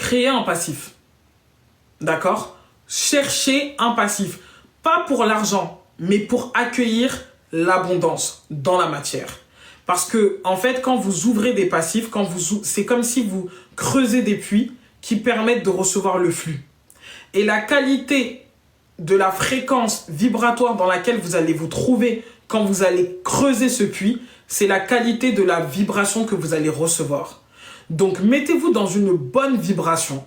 créez un passif. D'accord? Cherchez un passif. Pas pour l'argent, mais pour accueillir l'abondance dans la matière. Parce que, en fait, quand vous ouvrez des passifs, c'est comme si vous creusez des puits qui permettent de recevoir le flux. Et la qualité de la fréquence vibratoire dans laquelle vous allez vous trouver quand vous allez creuser ce puits, c'est la qualité de la vibration que vous allez recevoir. Donc, mettez-vous dans une bonne vibration.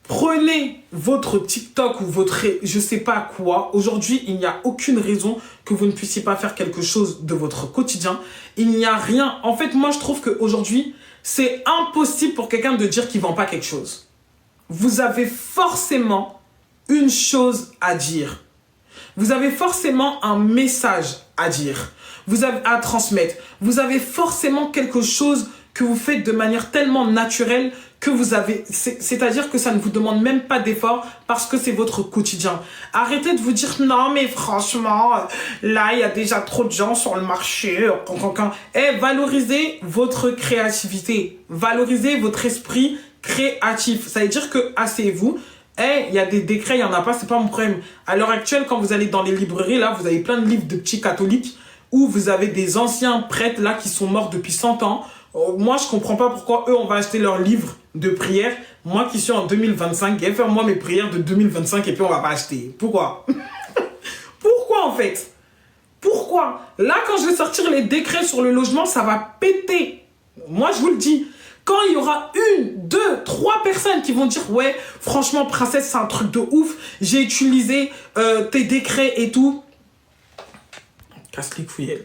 Prenez votre TikTok ou votre je sais pas quoi. Aujourd'hui, il n'y a aucune raison que vous ne puissiez pas faire quelque chose de votre quotidien. Il n'y a rien. En fait, moi, je trouve qu'aujourd'hui, c'est impossible pour quelqu'un de dire qu'il ne vend pas quelque chose. Vous avez forcément une chose à dire. Vous avez forcément un message à dire. Vous avez à transmettre. Vous avez forcément quelque chose que vous faites de manière tellement naturelle que vous avez, c'est-à-dire que ça ne vous demande même pas d'effort parce que c'est votre quotidien. Arrêtez de vous dire non mais franchement, là il y a déjà trop de gens sur le marché. Valorisez votre créativité, valorisez votre esprit créatif. Ça veut dire que asseyez-vous. Il y a des décrets, il n'y en a pas, c'est pas mon problème. À l'heure actuelle, quand vous allez dans les librairies, là, vous avez plein de livres de petits catholiques où vous avez des anciens prêtres là qui sont morts depuis 100 ans. Moi, je comprends pas pourquoi eux, on va acheter leurs livres de prière. Moi qui suis en 2025, je vais faire moi mes prières de 2025 et puis on va pas acheter. Pourquoi? Pourquoi en fait? Pourquoi? Là, quand je vais sortir les décrets sur le logement, ça va péter. Moi, je vous le dis. Quand il y aura 1, 2, 3 personnes qui vont dire « Ouais, franchement, princesse, c'est un truc de ouf. J'ai utilisé tes décrets et tout. » Casse les couilles.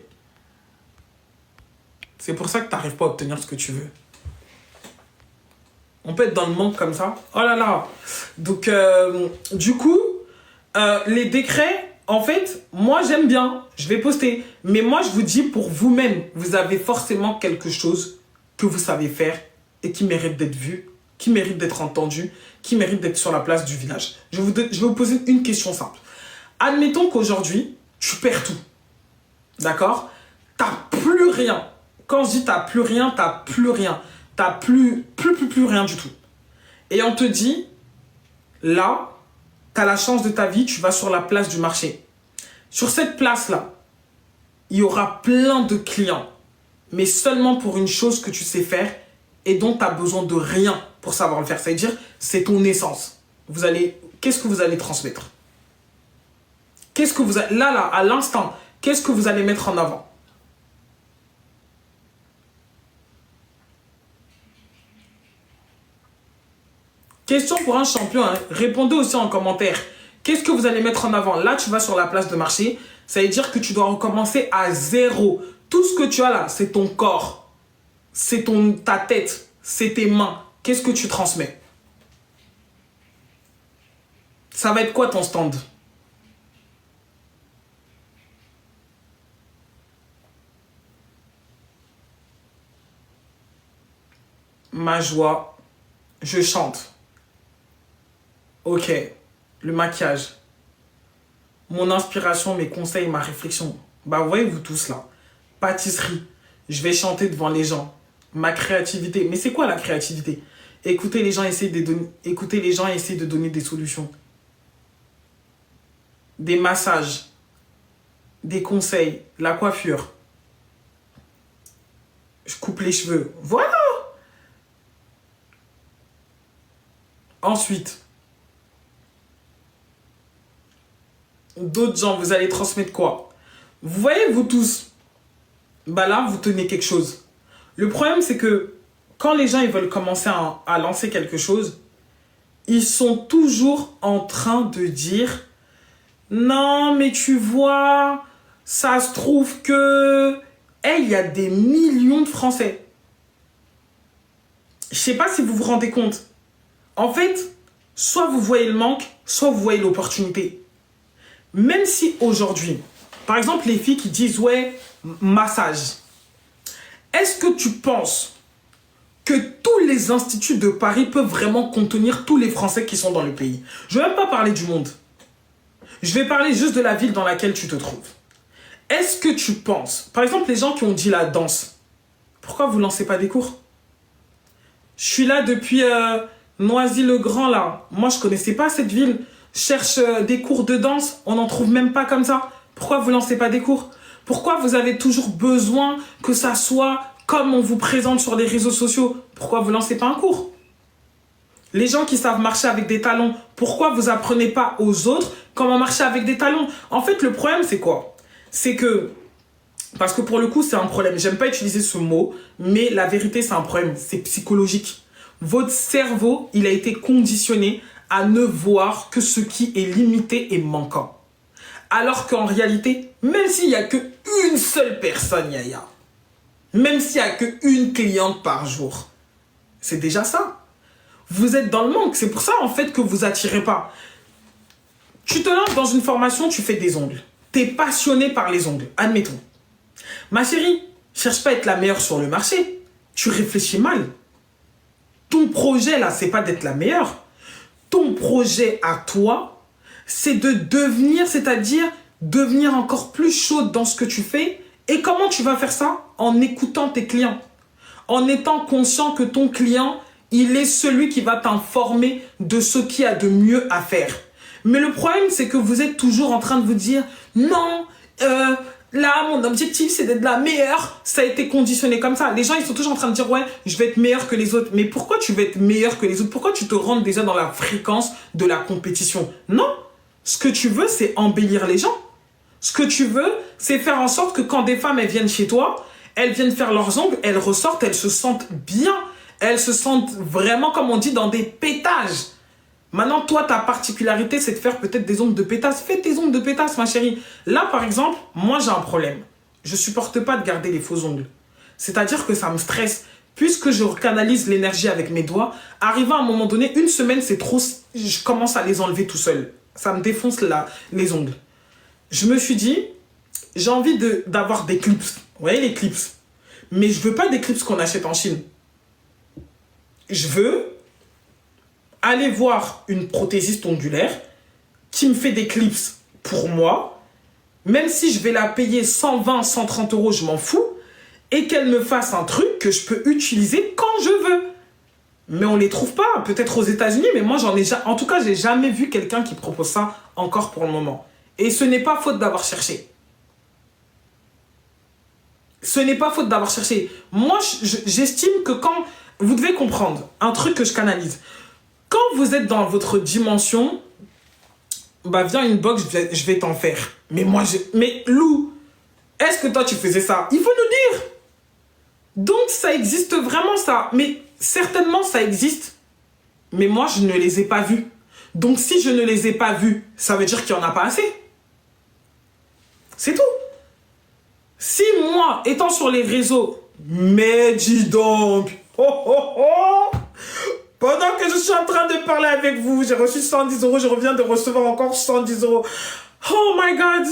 C'est pour ça que tu n'arrives pas à obtenir ce que tu veux. On peut être dans le manque comme ça. Oh là là. Donc, du coup, les décrets, en fait, moi, j'aime bien. Je vais poster. Mais moi, je vous dis, pour vous-même, vous avez forcément quelque chose que vous savez faire et qui mérite d'être vu, qui mérite d'être entendu, qui mérite d'être sur la place du village. Je vais vous poser une question simple. Admettons qu'aujourd'hui, tu perds tout. D'accord? T'as plus rien. Quand je dis t'as plus rien, t'as plus rien. T'as plus rien du tout. Et on te dit, là, t'as la chance de ta vie, tu vas sur la place du marché. Sur cette place-là, il y aura plein de clients. Mais seulement pour une chose que tu sais faire et dont tu as besoin de rien pour savoir le faire. C'est-à-dire, c'est ton essence. Qu'est-ce que vous allez transmettre? Qu'est-ce que vous allez, là, à l'instant, qu'est-ce que vous allez mettre en avant? Question pour un champion, hein. Répondez aussi en commentaire. Qu'est-ce que vous allez mettre en avant? Là, tu vas sur la place de marché. Ça veut dire que tu dois recommencer à zéro. Tout ce que tu as là, c'est ton corps. C'est ta tête. C'est tes mains. Qu'est-ce que tu transmets? Ça va être quoi ton stand? Ma joie. Je chante. Ok. Le maquillage. Mon inspiration, mes conseils, ma réflexion. Bah, vous voyez, vous tous là. Pâtisserie. Je vais chanter devant les gens. Ma créativité. Mais c'est quoi la créativité? Écouter les gens essayer de donner des solutions. Des massages. Des conseils. La coiffure. Je coupe les cheveux. Voilà. Ensuite, d'autres gens, vous allez transmettre quoi? Vous voyez, vous tous, bah là, vous tenez quelque chose. Le problème, c'est que quand les gens ils veulent commencer à lancer quelque chose, ils sont toujours en train de dire « Non, mais tu vois, ça se trouve que... » Il y a des millions de Français. Je ne sais pas si vous vous rendez compte. En fait, soit vous voyez le manque, soit vous voyez l'opportunité. Même si aujourd'hui, par exemple, les filles qui disent « Ouais, massage », est-ce que tu penses que tous les instituts de Paris peuvent vraiment contenir tous les Français qui sont dans le pays? Je ne vais même pas parler du monde. Je vais parler juste de la ville dans laquelle tu te trouves. Est-ce que tu penses, par exemple, les gens qui ont dit la danse, pourquoi vous ne lancez pas des cours? Je suis là depuis Noisy-le-Grand, là, moi, je connaissais pas cette ville. Cherche des cours de danse, on n'en trouve même pas comme ça. Pourquoi vous lancez pas des cours? Pourquoi vous avez toujours besoin que ça soit comme on vous présente sur les réseaux sociaux? Pourquoi vous lancez pas un cours? Les gens qui savent marcher avec des talons, pourquoi vous apprenez pas aux autres comment marcher avec des talons? En fait, le problème, c'est quoi? C'est que, parce que pour le coup, c'est un problème. J'aime pas utiliser ce mot, mais la vérité, c'est un problème. C'est psychologique. Votre cerveau, il a été conditionné à ne voir que ce qui est limité et manquant. Alors qu'en réalité, même s'il n'y a qu'une seule personne, Yaya, même s'il n'y a qu'une cliente par jour, c'est déjà ça. Vous êtes dans le manque. C'est pour ça, en fait, que vous attirez pas. Tu te lances dans une formation, tu fais des ongles. Tu es passionné par les ongles, admettons. Ma chérie, cherche pas à être la meilleure sur le marché. Tu réfléchis mal. Ton projet, là, c'est pas d'être la meilleure. Ton projet à toi, c'est de devenir, c'est-à-dire devenir encore plus chaude dans ce que tu fais. Et comment tu vas faire ça? En écoutant tes clients. En étant conscient que ton client, il est celui qui va t'informer de ce qu'il y a de mieux à faire. Mais le problème, c'est que vous êtes toujours en train de vous dire « Non, là, mon objectif, c'est d'être la meilleure. » Ça a été conditionné comme ça. Les gens, ils sont toujours en train de dire « Ouais, je vais être meilleur que les autres. » Mais pourquoi tu veux être meilleur que les autres? Pourquoi tu te rentres déjà dans la fréquence de la compétition? Non. Ce que tu veux, c'est embellir les gens. Ce que tu veux, c'est faire en sorte que quand des femmes, elles viennent chez toi, elles viennent faire leurs ongles, elles ressortent, elles se sentent bien. Elles se sentent vraiment, comme on dit, dans des pétages. Maintenant, toi, ta particularité, c'est de faire peut-être des ongles de pétasse. Fais tes ongles de pétasse, ma chérie. Là, par exemple, moi, j'ai un problème. Je supporte pas de garder les faux ongles. C'est-à-dire que ça me stresse. Puisque je canalise l'énergie avec mes doigts, arrivé à un moment donné, une semaine, c'est trop... Je commence à les enlever tout seul. Ça me défonce les ongles. Je me suis dit, j'ai envie d'avoir des clips. Vous voyez, les clips. Mais je veux pas des clips qu'on achète en Chine. Je veux aller voir une prothésiste ongulaire qui me fait des clips pour moi, même si je vais la payer 120, 130 euros, je m'en fous, et qu'elle me fasse un truc que je peux utiliser quand je veux. Mais on ne les trouve pas, peut-être aux États-Unis, mais moi, en tout cas, je n'ai jamais vu quelqu'un qui propose ça encore pour le moment. Et ce n'est pas faute d'avoir cherché. Ce n'est pas faute d'avoir cherché. Moi, j'estime que quand... Vous devez comprendre un truc que je canalise. Quand vous êtes dans votre dimension, bah viens une box, je vais t'en faire. Mais moi, mais Lou, est-ce que toi tu faisais ça? Il faut nous dire. Donc ça existe vraiment ça. Mais certainement ça existe. Mais moi, je ne les ai pas vus. Donc si je ne les ai pas vus, ça veut dire qu'il n'y en a pas assez. C'est tout. Si moi, étant sur les réseaux, mais dis donc... Oh, oh, oh! Pendant que je suis en train de parler avec vous, j'ai reçu 110 euros, je reviens de recevoir encore 110 euros. Oh my God!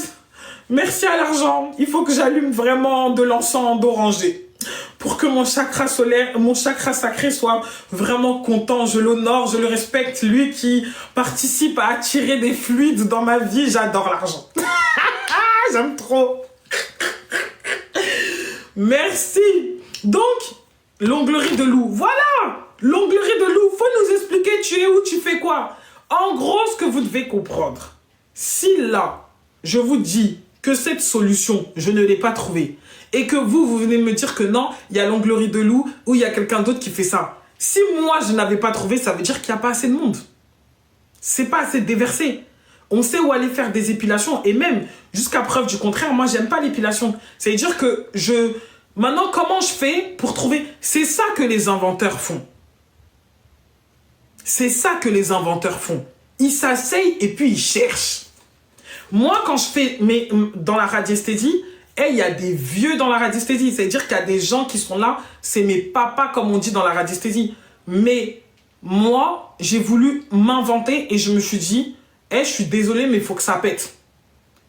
Merci à l'argent. Il faut que j'allume vraiment de l'encens d'oranger pour que mon chakra solaire, mon chakra sacré soit vraiment content. Je l'honore, je le respecte. Lui qui participe à attirer des fluides dans ma vie, j'adore l'argent. J'aime trop. Merci. Donc, l'onglerie de Lou. Voilà! L'onglerie de Lou. Faut nous expliquer tu es où, tu fais quoi. En gros, ce que vous devez comprendre. Si là, je vous dis que cette solution, je ne l'ai pas trouvée, et que vous venez me dire que non, il y a l'onglerie de Lou, ou il y a quelqu'un d'autre qui fait ça. Si moi, je n'avais pas trouvé, ça veut dire qu'il n'y a pas assez de monde. C'est pas assez déversé. On sait où aller faire des épilations, et même, jusqu'à preuve du contraire, moi, j'aime pas l'épilation. Ça veut dire que Maintenant, comment je fais pour trouver... C'est ça que les inventeurs font. C'est ça que les inventeurs font. Ils s'asseyent et puis ils cherchent. Moi, quand je fais... Mais dans la radiesthésie, il y a des vieux dans la radiesthésie. C'est-à-dire qu'il y a des gens qui sont là. C'est mes papas, comme on dit dans la radiesthésie. Mais moi, j'ai voulu m'inventer et je me suis dit, je suis désolé, mais il faut que ça pète.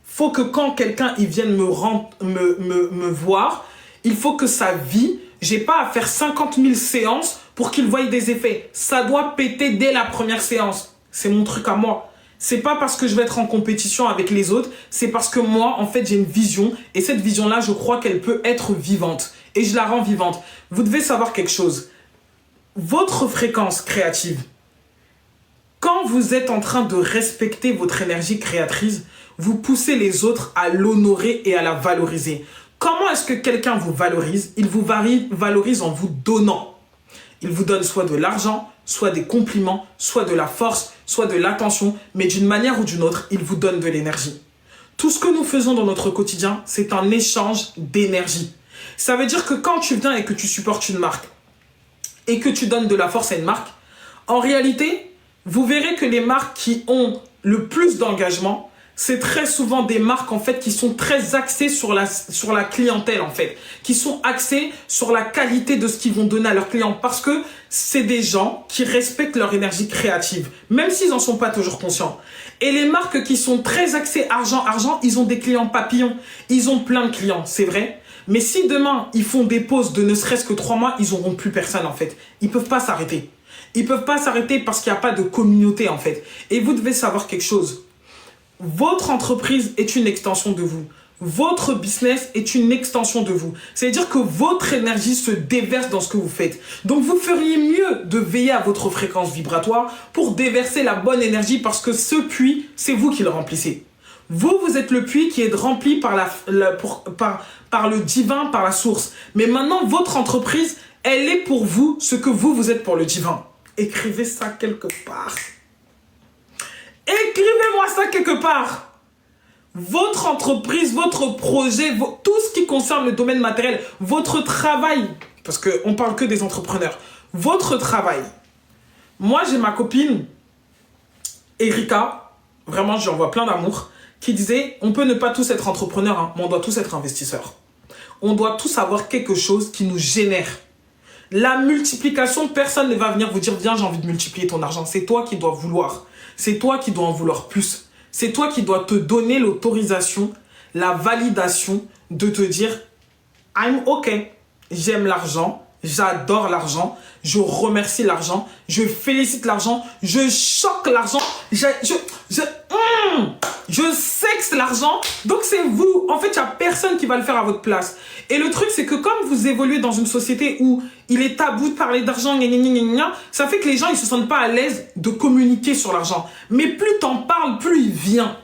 Faut que quand quelqu'un il vienne me voir... Il faut que ça vit. J'ai pas à faire 50 000 séances pour qu'il voie des effets. Ça doit péter dès la première séance. C'est mon truc à moi. C'est pas parce que je vais être en compétition avec les autres. C'est parce que moi, en fait, j'ai une vision. Et cette vision-là, je crois qu'elle peut être vivante. Et je la rends vivante. Vous devez savoir quelque chose. Votre fréquence créative, Quand vous êtes en train de respecter votre énergie créatrice, vous poussez les autres à l'honorer et à la valoriser. Comment est-ce que quelqu'un vous valorise? Il vous valorise en vous donnant. Il vous donne soit de l'argent, soit des compliments, soit de la force, soit de l'attention, mais d'une manière ou d'une autre, il vous donne de l'énergie. Tout ce que nous faisons dans notre quotidien, c'est un échange d'énergie. Ça veut dire que quand tu viens et que tu supportes une marque et que tu donnes de la force à une marque, en réalité, vous verrez que les marques qui ont le plus d'engagement, c'est très souvent des marques en fait qui sont très axées sur la clientèle en fait, qui sont axées sur la qualité de ce qu'ils vont donner à leurs clients parce que c'est des gens qui respectent leur énergie créative, même s'ils n'en sont pas toujours conscients. Et les marques qui sont très axées argent, ils ont des clients papillons, ils ont plein de clients, c'est vrai. Mais si demain ils font des pauses de ne serait-ce que 3 mois, ils n'auront plus personne en fait. Ils peuvent pas s'arrêter. Ils peuvent pas s'arrêter parce qu'il n'y a pas de communauté en fait. Et vous devez savoir quelque chose. Votre entreprise est une extension de vous. Votre business est une extension de vous. C'est-à-dire que votre énergie se déverse dans ce que vous faites. Donc, vous feriez mieux de veiller à votre fréquence vibratoire pour déverser la bonne énergie parce que ce puits, c'est vous qui le remplissez. Vous êtes le puits qui est rempli par le divin, par la source. Mais maintenant, votre entreprise, elle est pour vous ce que vous êtes pour le divin. Écrivez ça quelque part. Écrivez-moi ça quelque part. Votre entreprise, votre projet, tout ce qui concerne le domaine matériel, votre travail, parce qu'on ne parle que des entrepreneurs, votre travail. Moi, j'ai ma copine, Erika, vraiment, j'en vois plein d'amour, qui disait, on peut ne pas tous être entrepreneurs, hein, mais on doit tous être investisseurs. On doit tous avoir quelque chose qui nous génère. La multiplication, personne ne va venir vous dire, viens, j'ai envie de multiplier ton argent. C'est toi qui dois vouloir. C'est toi qui dois en vouloir plus. C'est toi qui dois te donner l'autorisation, la validation de te dire « I'm OK, j'aime l'argent, j'adore l'argent, je remercie l'argent, je félicite l'argent, je choque l'argent, je sexe l'argent. » Donc c'est vous. En fait, il n'y a personne qui va le faire à votre place. Et le truc, c'est que comme vous évoluez dans une société où il est tabou de parler d'argent, ça fait que les gens ne se sentent pas à l'aise de communiquer sur l'argent. Mais plus tu en parles, plus il vient.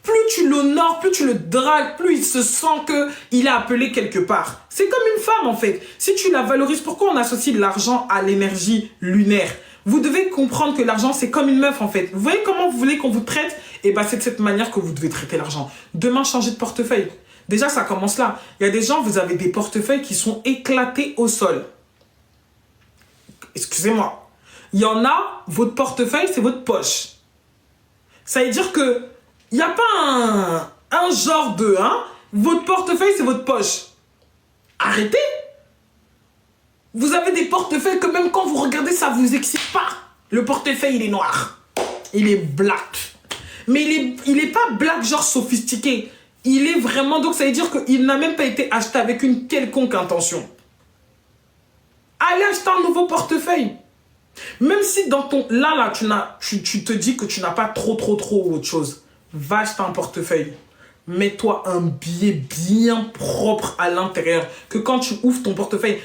Plus tu l'honores, plus tu le dragues, plus il se sent qu'il est appelé quelque part. C'est comme une femme en fait. Si tu la valorises, pourquoi on associe l'argent à l'énergie lunaire? Vous devez comprendre que l'argent, c'est comme une meuf en fait. Vous voyez comment vous voulez qu'on vous traite? Et bien c'est de cette manière que vous devez traiter l'argent. Demain, changez de portefeuille. Déjà, ça commence là. Il y a des gens, vous avez des portefeuilles qui sont éclatés au sol. Excusez-moi. Il y en a, votre portefeuille, c'est votre poche. Ça veut dire que il n'y a pas un genre de... votre portefeuille, c'est votre poche. Arrêtez. Vous avez des portefeuilles que même quand vous regardez, ça ne vous excite pas. Le portefeuille, il est noir. Il est black. Mais il est pas black genre sophistiqué. Il est vraiment... Donc, ça veut dire qu'il n'a même pas été acheté avec une quelconque intention. Allez acheter un nouveau portefeuille. Même si dans ton... Là, tu te dis que tu n'as pas trop autre chose. Va acheter un portefeuille. Mets-toi un billet bien propre à l'intérieur. Que quand tu ouvres ton portefeuille,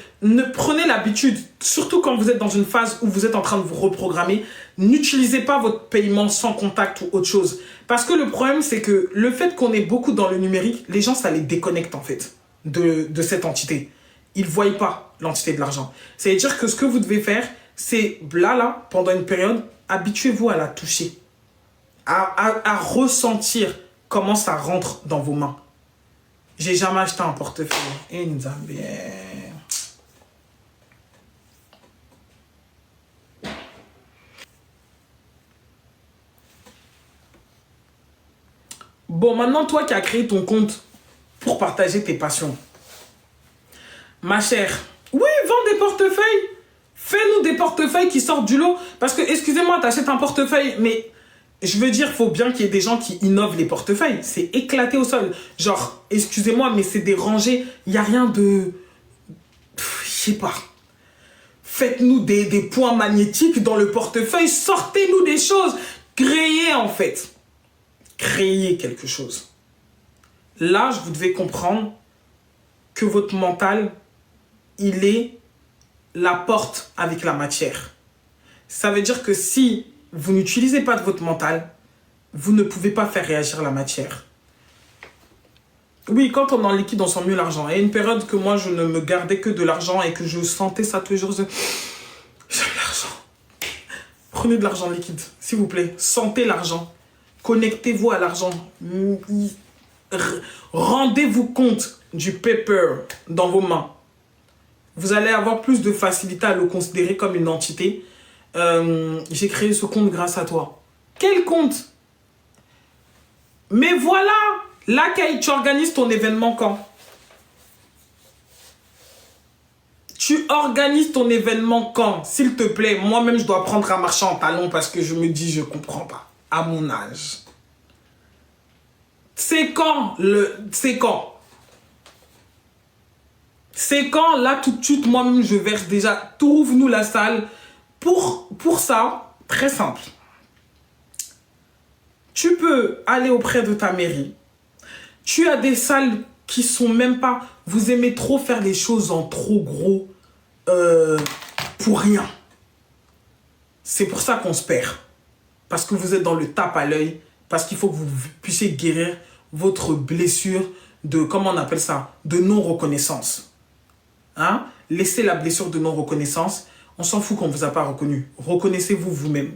prenez l'habitude, surtout quand vous êtes dans une phase où vous êtes en train de vous reprogrammer, n'utilisez pas votre paiement sans contact ou autre chose. Parce que le problème, c'est que le fait qu'on est beaucoup dans le numérique, les gens, ça les déconnecte en fait de cette entité. Ils ne voient pas l'entité de l'argent. C'est-à-dire que ce que vous devez faire, c'est là, pendant une période, habituez-vous à la toucher. À ressentir comment ça rentre dans vos mains. J'ai jamais acheté un portefeuille. Et nous avons bien. Bon, maintenant, toi qui as créé ton compte pour partager tes passions. Ma chère, oui, vends des portefeuilles. Fais-nous des portefeuilles qui sortent du lot. Parce que, excusez-moi, tu achètes un portefeuille, mais... Je veux dire, il faut bien qu'il y ait des gens qui innovent les portefeuilles. C'est éclaté au sol. Genre, excusez-moi, mais c'est des rangées. Il n'y a rien de... Je sais pas. Faites-nous des points magnétiques dans le portefeuille. Sortez-nous des choses. Créez, en fait. Créez quelque chose. Là, vous devez comprendre que votre mental, il est la porte avec la matière. Ça veut dire que si vous n'utilisez pas de votre mental, vous ne pouvez pas faire réagir la matière. Oui, quand on est en liquide, on sent mieux l'argent. Il y a une période que moi, je ne me gardais que de l'argent et que je sentais ça tous les jours. J'aime l'argent. Prenez de l'argent liquide, s'il vous plaît. Sentez l'argent. Connectez-vous à l'argent. Rendez-vous compte du paper dans vos mains. Vous allez avoir plus de facilité à le considérer comme une entité. J'ai créé ce compte grâce à toi. Quel compte? Mais voilà! Là, Kay, tu organises ton événement quand? Tu organises ton événement quand? S'il te plaît, moi-même, je dois prendre un marché en talons parce que je me dis, je comprends pas. À mon âge. C'est quand C'est quand? C'est quand, là, tout de suite, moi-même, je verse déjà. Trouve-nous la salle. Pour ça, très simple. Tu peux aller auprès de ta mairie. Tu as des salles qui sont même pas... Vous aimez trop faire les choses en trop gros pour rien. C'est pour ça qu'on se perd. Parce que vous êtes dans le tape à l'œil. Parce qu'il faut que vous puissiez guérir votre blessure de... Comment on appelle ça? De non-reconnaissance. Hein? Laissez la blessure de non-reconnaissance. On s'en fout qu'on ne vous a pas reconnu. Reconnaissez-vous vous-même.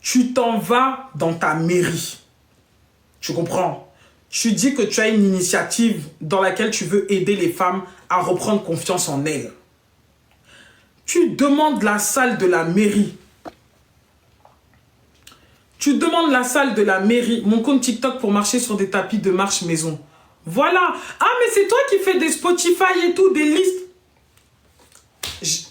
Tu t'en vas dans ta mairie. Tu comprends? Tu dis que tu as une initiative dans laquelle tu veux aider les femmes à reprendre confiance en elles. Tu demandes la salle de la mairie. Tu demandes la salle de la mairie. Mon compte TikTok pour marcher sur des tapis de marche maison. Voilà. Ah, mais c'est toi qui fais des Spotify et tout, des listes.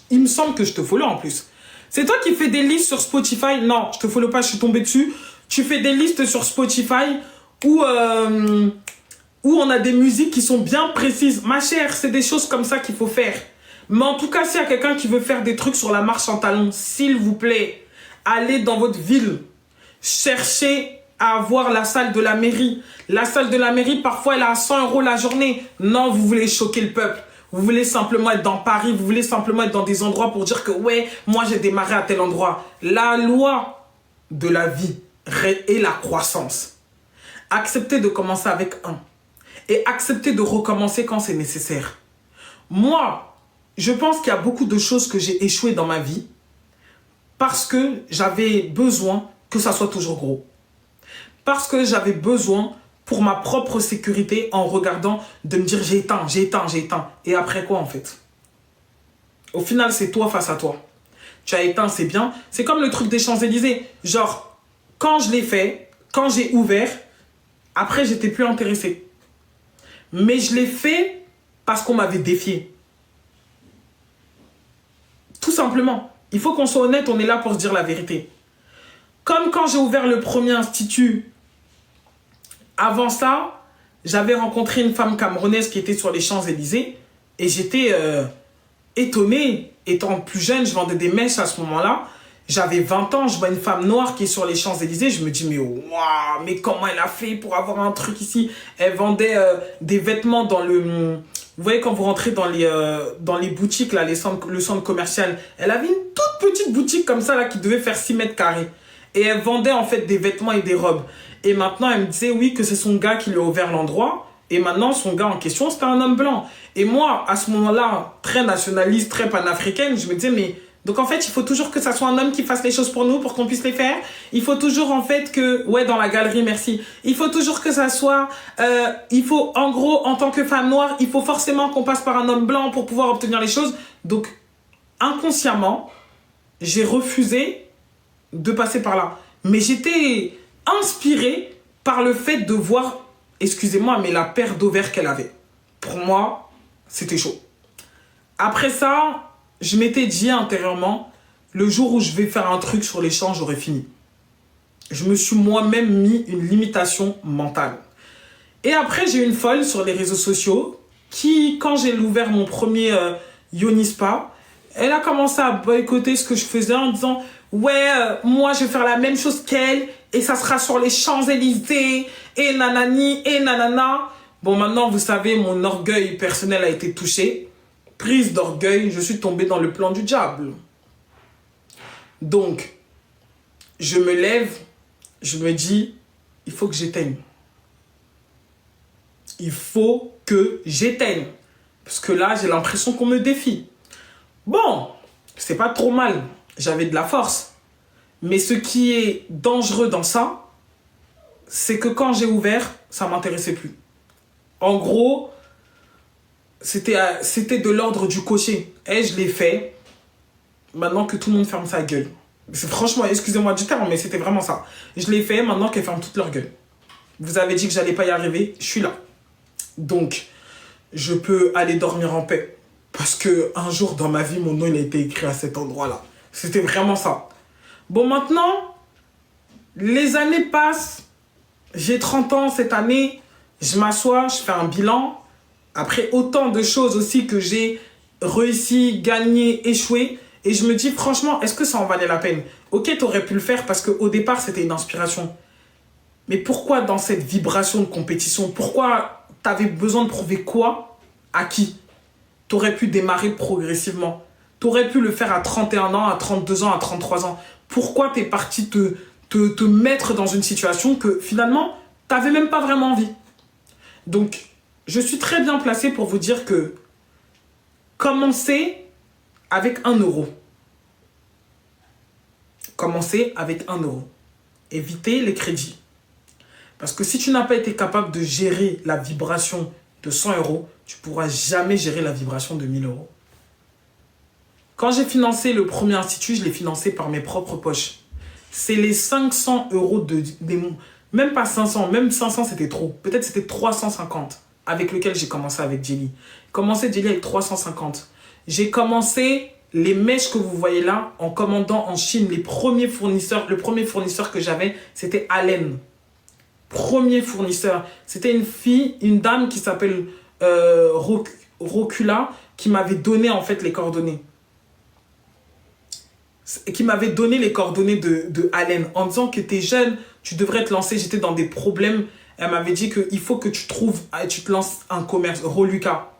Il me semble que je te follow en plus. C'est toi qui fais des listes sur Spotify. Non, je te follow pas, je suis tombée dessus. Tu fais des listes sur Spotify où on a des musiques qui sont bien précises. Ma chère, c'est des choses comme ça qu'il faut faire. Mais en tout cas, s'il y a quelqu'un qui veut faire des trucs sur la marche en talons, s'il vous plaît, allez dans votre ville. Cherchez à avoir la salle de la mairie. La salle de la mairie, parfois, elle est à 100 € la journée. Non, vous voulez choquer le peuple. Vous voulez simplement être dans Paris. Vous voulez simplement être dans des endroits pour dire que, ouais, moi, j'ai démarré à tel endroit. La loi de la vie et la croissance. Acceptez de commencer avec un. Et acceptez de recommencer quand c'est nécessaire. Moi, je pense qu'il y a beaucoup de choses que j'ai échoué dans ma vie parce que j'avais besoin que ça soit toujours gros. Parce que j'avais besoin, pour ma propre sécurité, en regardant, de me dire j'ai éteint. Et après quoi en fait? Au final, c'est toi face à toi. Tu as éteint, c'est bien. C'est comme le truc des Champs-Élysées. Genre, quand je l'ai fait, quand j'ai ouvert, après, j'étais plus intéressée. Mais je l'ai fait parce qu'on m'avait défié. Tout simplement. Il faut qu'on soit honnête, on est là pour se dire la vérité. Comme quand j'ai ouvert le premier institut, avant ça, j'avais rencontré une femme camerounaise qui était sur les Champs-Élysées et j'étais étonnée. Étant plus jeune, je vendais des mèches à ce moment-là. J'avais 20 ans, je vois une femme noire qui est sur les Champs-Élysées. Je me dis, mais waouh, mais comment elle a fait pour avoir un truc ici? Elle vendait des vêtements dans le... Vous voyez, quand vous rentrez dans les boutiques, là, le centre commercial, elle avait une toute petite boutique comme ça là, qui devait faire 6 mètres carrés. Et elle vendait en fait des vêtements et des robes. Et maintenant, elle me disait, oui, que c'est son gars qui lui a ouvert l'endroit. Et maintenant, son gars en question, c'était un homme blanc. Et moi, à ce moment-là, très nationaliste, très panafricaine, je me disais, mais... Donc, en fait, il faut toujours que ça soit un homme qui fasse les choses pour nous, pour qu'on puisse les faire. Il faut toujours, en fait, que... Ouais, dans la galerie, merci. Il faut toujours que ça soit... il faut, en gros, en tant que femme noire, il faut forcément qu'on passe par un homme blanc pour pouvoir obtenir les choses. Donc, inconsciemment, j'ai refusé de passer par là. Mais j'étais inspirée par le fait de voir, excusez-moi, mais la paire d'ovaires qu'elle avait. Pour moi, c'était chaud. Après ça, je m'étais dit intérieurement, le jour où je vais faire un truc sur les champs, j'aurai fini. Je me suis moi-même mis une limitation mentale. Et après, j'ai eu une folle sur les réseaux sociaux qui, quand j'ai ouvert mon premier Yonispa, elle a commencé à boycotter ce que je faisais en disant « Ouais, moi, je vais faire la même chose qu'elle et ça sera sur les Champs-Élysées et nanani et nanana. » Bon, maintenant, vous savez, mon orgueil personnel a été touché. Prise d'orgueil, je suis tombée dans le plan du diable. Donc, je me lève, je me dis, il faut que j'éteigne. Il faut que j'éteigne. Parce que là, j'ai l'impression qu'on me défie. Bon, c'est pas trop mal. J'avais de la force. Mais ce qui est dangereux dans ça, c'est que quand j'ai ouvert, ça m'intéressait plus. En gros, c'était de l'ordre du cocher. Et je l'ai fait. Maintenant que tout le monde ferme sa gueule. Franchement, excusez-moi du terme, mais c'était vraiment ça. Je l'ai fait maintenant qu'elles ferment toute leur gueule. Vous avez dit que j'allais pas y arriver, je suis là. Donc, je peux aller dormir en paix. Parce que un jour dans ma vie, mon nom il a été écrit à cet endroit-là. C'était vraiment ça. Bon, maintenant, les années passent. J'ai 30 ans cette année. Je m'assois, je fais un bilan. Après autant de choses aussi que j'ai réussi, gagné, échoué. Et je me dis, franchement, est-ce que ça en valait la peine? Ok, t'aurais pu le faire parce qu'au départ, c'était une inspiration. Mais pourquoi dans cette vibration de compétition? Pourquoi t'avais besoin de prouver quoi? À qui? T'aurais pu démarrer progressivement. T'aurais pu le faire à 31 ans, à 32 ans, à 33 ans. Pourquoi t'es parti te mettre dans une situation que finalement, t'avais même pas vraiment envie? Donc, je suis très bien placé pour vous dire que commencez avec 1 euro. Commencez avec 1 euro. Évitez les crédits. Parce que si tu n'as pas été capable de gérer la vibration de 100 euros, tu ne pourras jamais gérer la vibration de 1000 euros. Quand j'ai financé le premier institut, je l'ai financé par mes propres poches. C'est les 500 euros même pas 500, même 500 c'était trop. Peut-être c'était 350 avec lequel j'ai commencé avec Jelly. J'ai commencé Jelly avec 350. J'ai commencé les mèches que vous voyez là en commandant en Chine. Le premier fournisseur que j'avais, c'était Allen. Premier fournisseur. C'était une dame qui s'appelle Rocula, qui m'avait donné en fait les coordonnées. Qui m'avait donné les coordonnées de Allen en disant que tu es jeune, tu devrais te lancer. J'étais dans des problèmes. Elle m'avait dit qu'il faut que tu te lances un commerce. Roluka.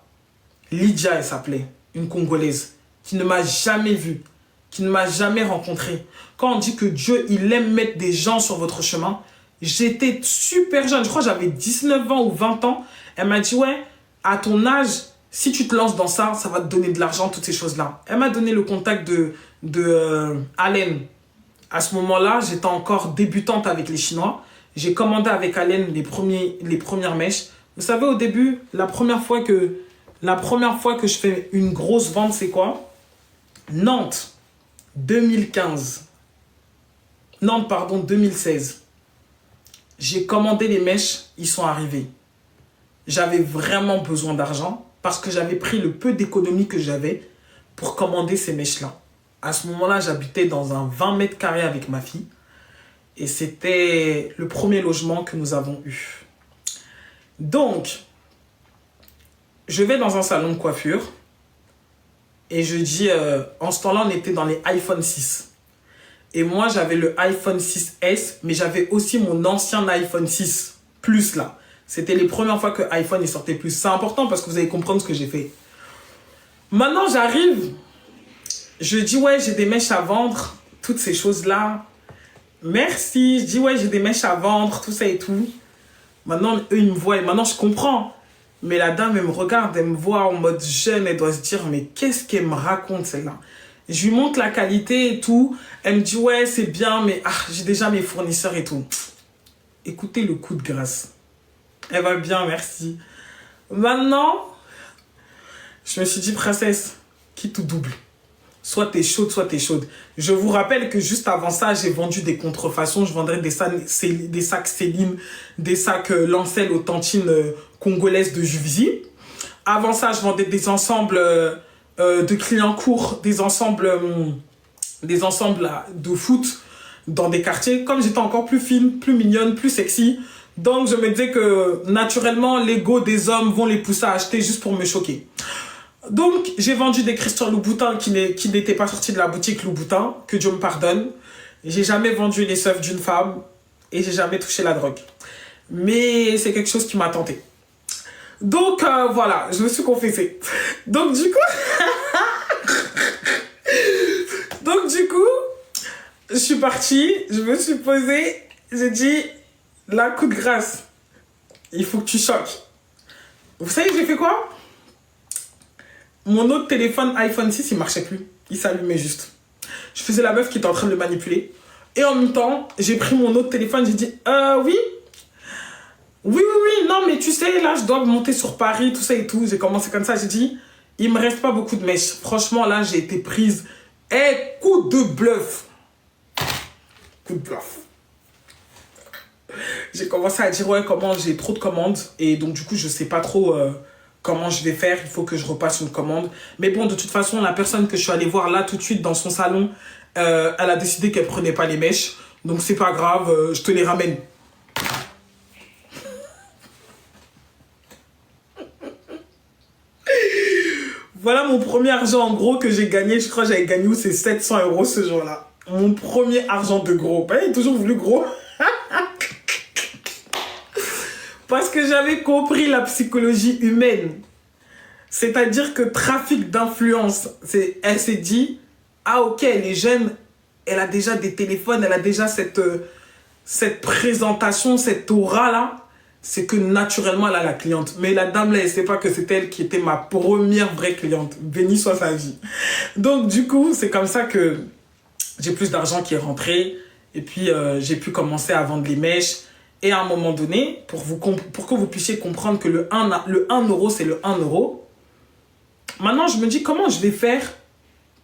Lydia, elle s'appelait. Une Congolaise qui ne m'a jamais vue, qui ne m'a jamais rencontré. Quand on dit que Dieu, il aime mettre des gens sur votre chemin, j'étais super jeune. Je crois que j'avais 19 ans ou 20 ans. Elle m'a dit, ouais, à ton âge, si tu te lances dans ça, ça va te donner de l'argent, toutes ces choses-là. Elle m'a donné le contact de Allen. À ce moment-là, j'étais encore débutante avec les Chinois. J'ai commandé avec Allen les premières mèches. Vous savez, au début, la première fois que je fais une grosse vente, c'est quoi? Nantes, 2015. Nantes, pardon, 2016. J'ai commandé les mèches, ils sont arrivés. J'avais vraiment besoin d'argent parce que j'avais pris le peu d'économie que j'avais pour commander ces mèches-là. À ce moment-là, j'habitais dans un 20 mètres carrés avec ma fille. Et c'était le premier logement que nous avons eu. Donc, je vais dans un salon de coiffure. Et je dis, en ce temps-là, on était dans les iPhone 6. Et moi, j'avais le iPhone 6S, mais j'avais aussi mon ancien iPhone 6 Plus là. C'était les premières fois que iPhone il sortait plus. C'est important parce que vous allez comprendre ce que j'ai fait. Maintenant, j'arrive. Je dis, ouais, j'ai des mèches à vendre. Toutes ces choses-là. Merci. Je dis, ouais, j'ai des mèches à vendre. Tout ça et tout. Maintenant, eux, ils me voient. Et maintenant, je comprends. Mais la dame, elle me regarde. Elle me voit en mode jeune. Elle doit se dire, mais qu'est-ce qu'elle me raconte, celle-là? Je lui montre la qualité et tout. Elle me dit, ouais, c'est bien, mais j'ai déjà mes fournisseurs et tout. Écoutez le coup de grâce. Elle va bien, merci. Maintenant, je me suis dit, princesse, qui tout double? Soit t'es chaude, soit t'es chaude. Je vous rappelle que juste avant ça, j'ai vendu des contrefaçons. Je vendrais des sacs Céline, des sacs Lancel aux tantines congolaises de Juvisy. Avant ça, je vendais des ensembles de clients courts, des ensembles de foot dans des quartiers. Comme j'étais encore plus fine, plus mignonne, plus sexy. Donc, je me disais que naturellement, l'ego des hommes vont les pousser à acheter juste pour me choquer. Donc, j'ai vendu des Christian Louboutin qui n'étaient pas sortis de la boutique Louboutin, que Dieu me pardonne. J'ai jamais vendu les seufs d'une femme et j'ai jamais touché la drogue. Mais c'est quelque chose qui m'a tenté. Donc, voilà, je me suis confessée. Donc, du coup, je suis partie, je me suis posée, j'ai dit, là, coup de grâce, il faut que tu choques. Vous savez, j'ai fait quoi? Mon autre téléphone iPhone 6, il marchait plus. Il s'allumait juste. Je faisais la meuf qui était en train de le manipuler. Et en même temps, j'ai pris mon autre téléphone, j'ai dit, oui. Oui, non, mais tu sais, là, je dois monter sur Paris, tout ça et tout. J'ai commencé comme ça, j'ai dit, il me reste pas beaucoup de mèches. Franchement, là, j'ai été prise. Coup de bluff. Coup de bluff. J'ai commencé à dire, ouais, comment j'ai trop de commandes. Et donc, du coup, je sais pas trop comment je vais faire. Il faut que je repasse une commande. Mais bon, de toute façon, la personne que je suis allée voir là, tout de suite, dans son salon, elle a décidé qu'elle prenait pas les mèches. Donc, c'est pas grave, je te les ramène. Voilà mon premier argent en gros que j'ai gagné. Je crois que j'avais gagné c'est 700 € ce jour-là. Mon premier argent de gros. J'ai toujours voulu gros. Parce que j'avais compris la psychologie humaine. C'est-à-dire que trafic d'influence, elle s'est dit, ah ok, elle est jeune, elle a déjà des téléphones, elle a déjà cette présentation, cette aura-là. C'est que naturellement, elle a la cliente. Mais la dame là, elle ne sait pas que c'est elle qui était ma première vraie cliente. Béni soit sa vie. Donc du coup, c'est comme ça que j'ai plus d'argent qui est rentré. Et puis, j'ai pu commencer à vendre les mèches. Et à un moment donné, pour que vous puissiez comprendre que le 1 €, c'est le 1 €. Maintenant, je me dis comment je vais faire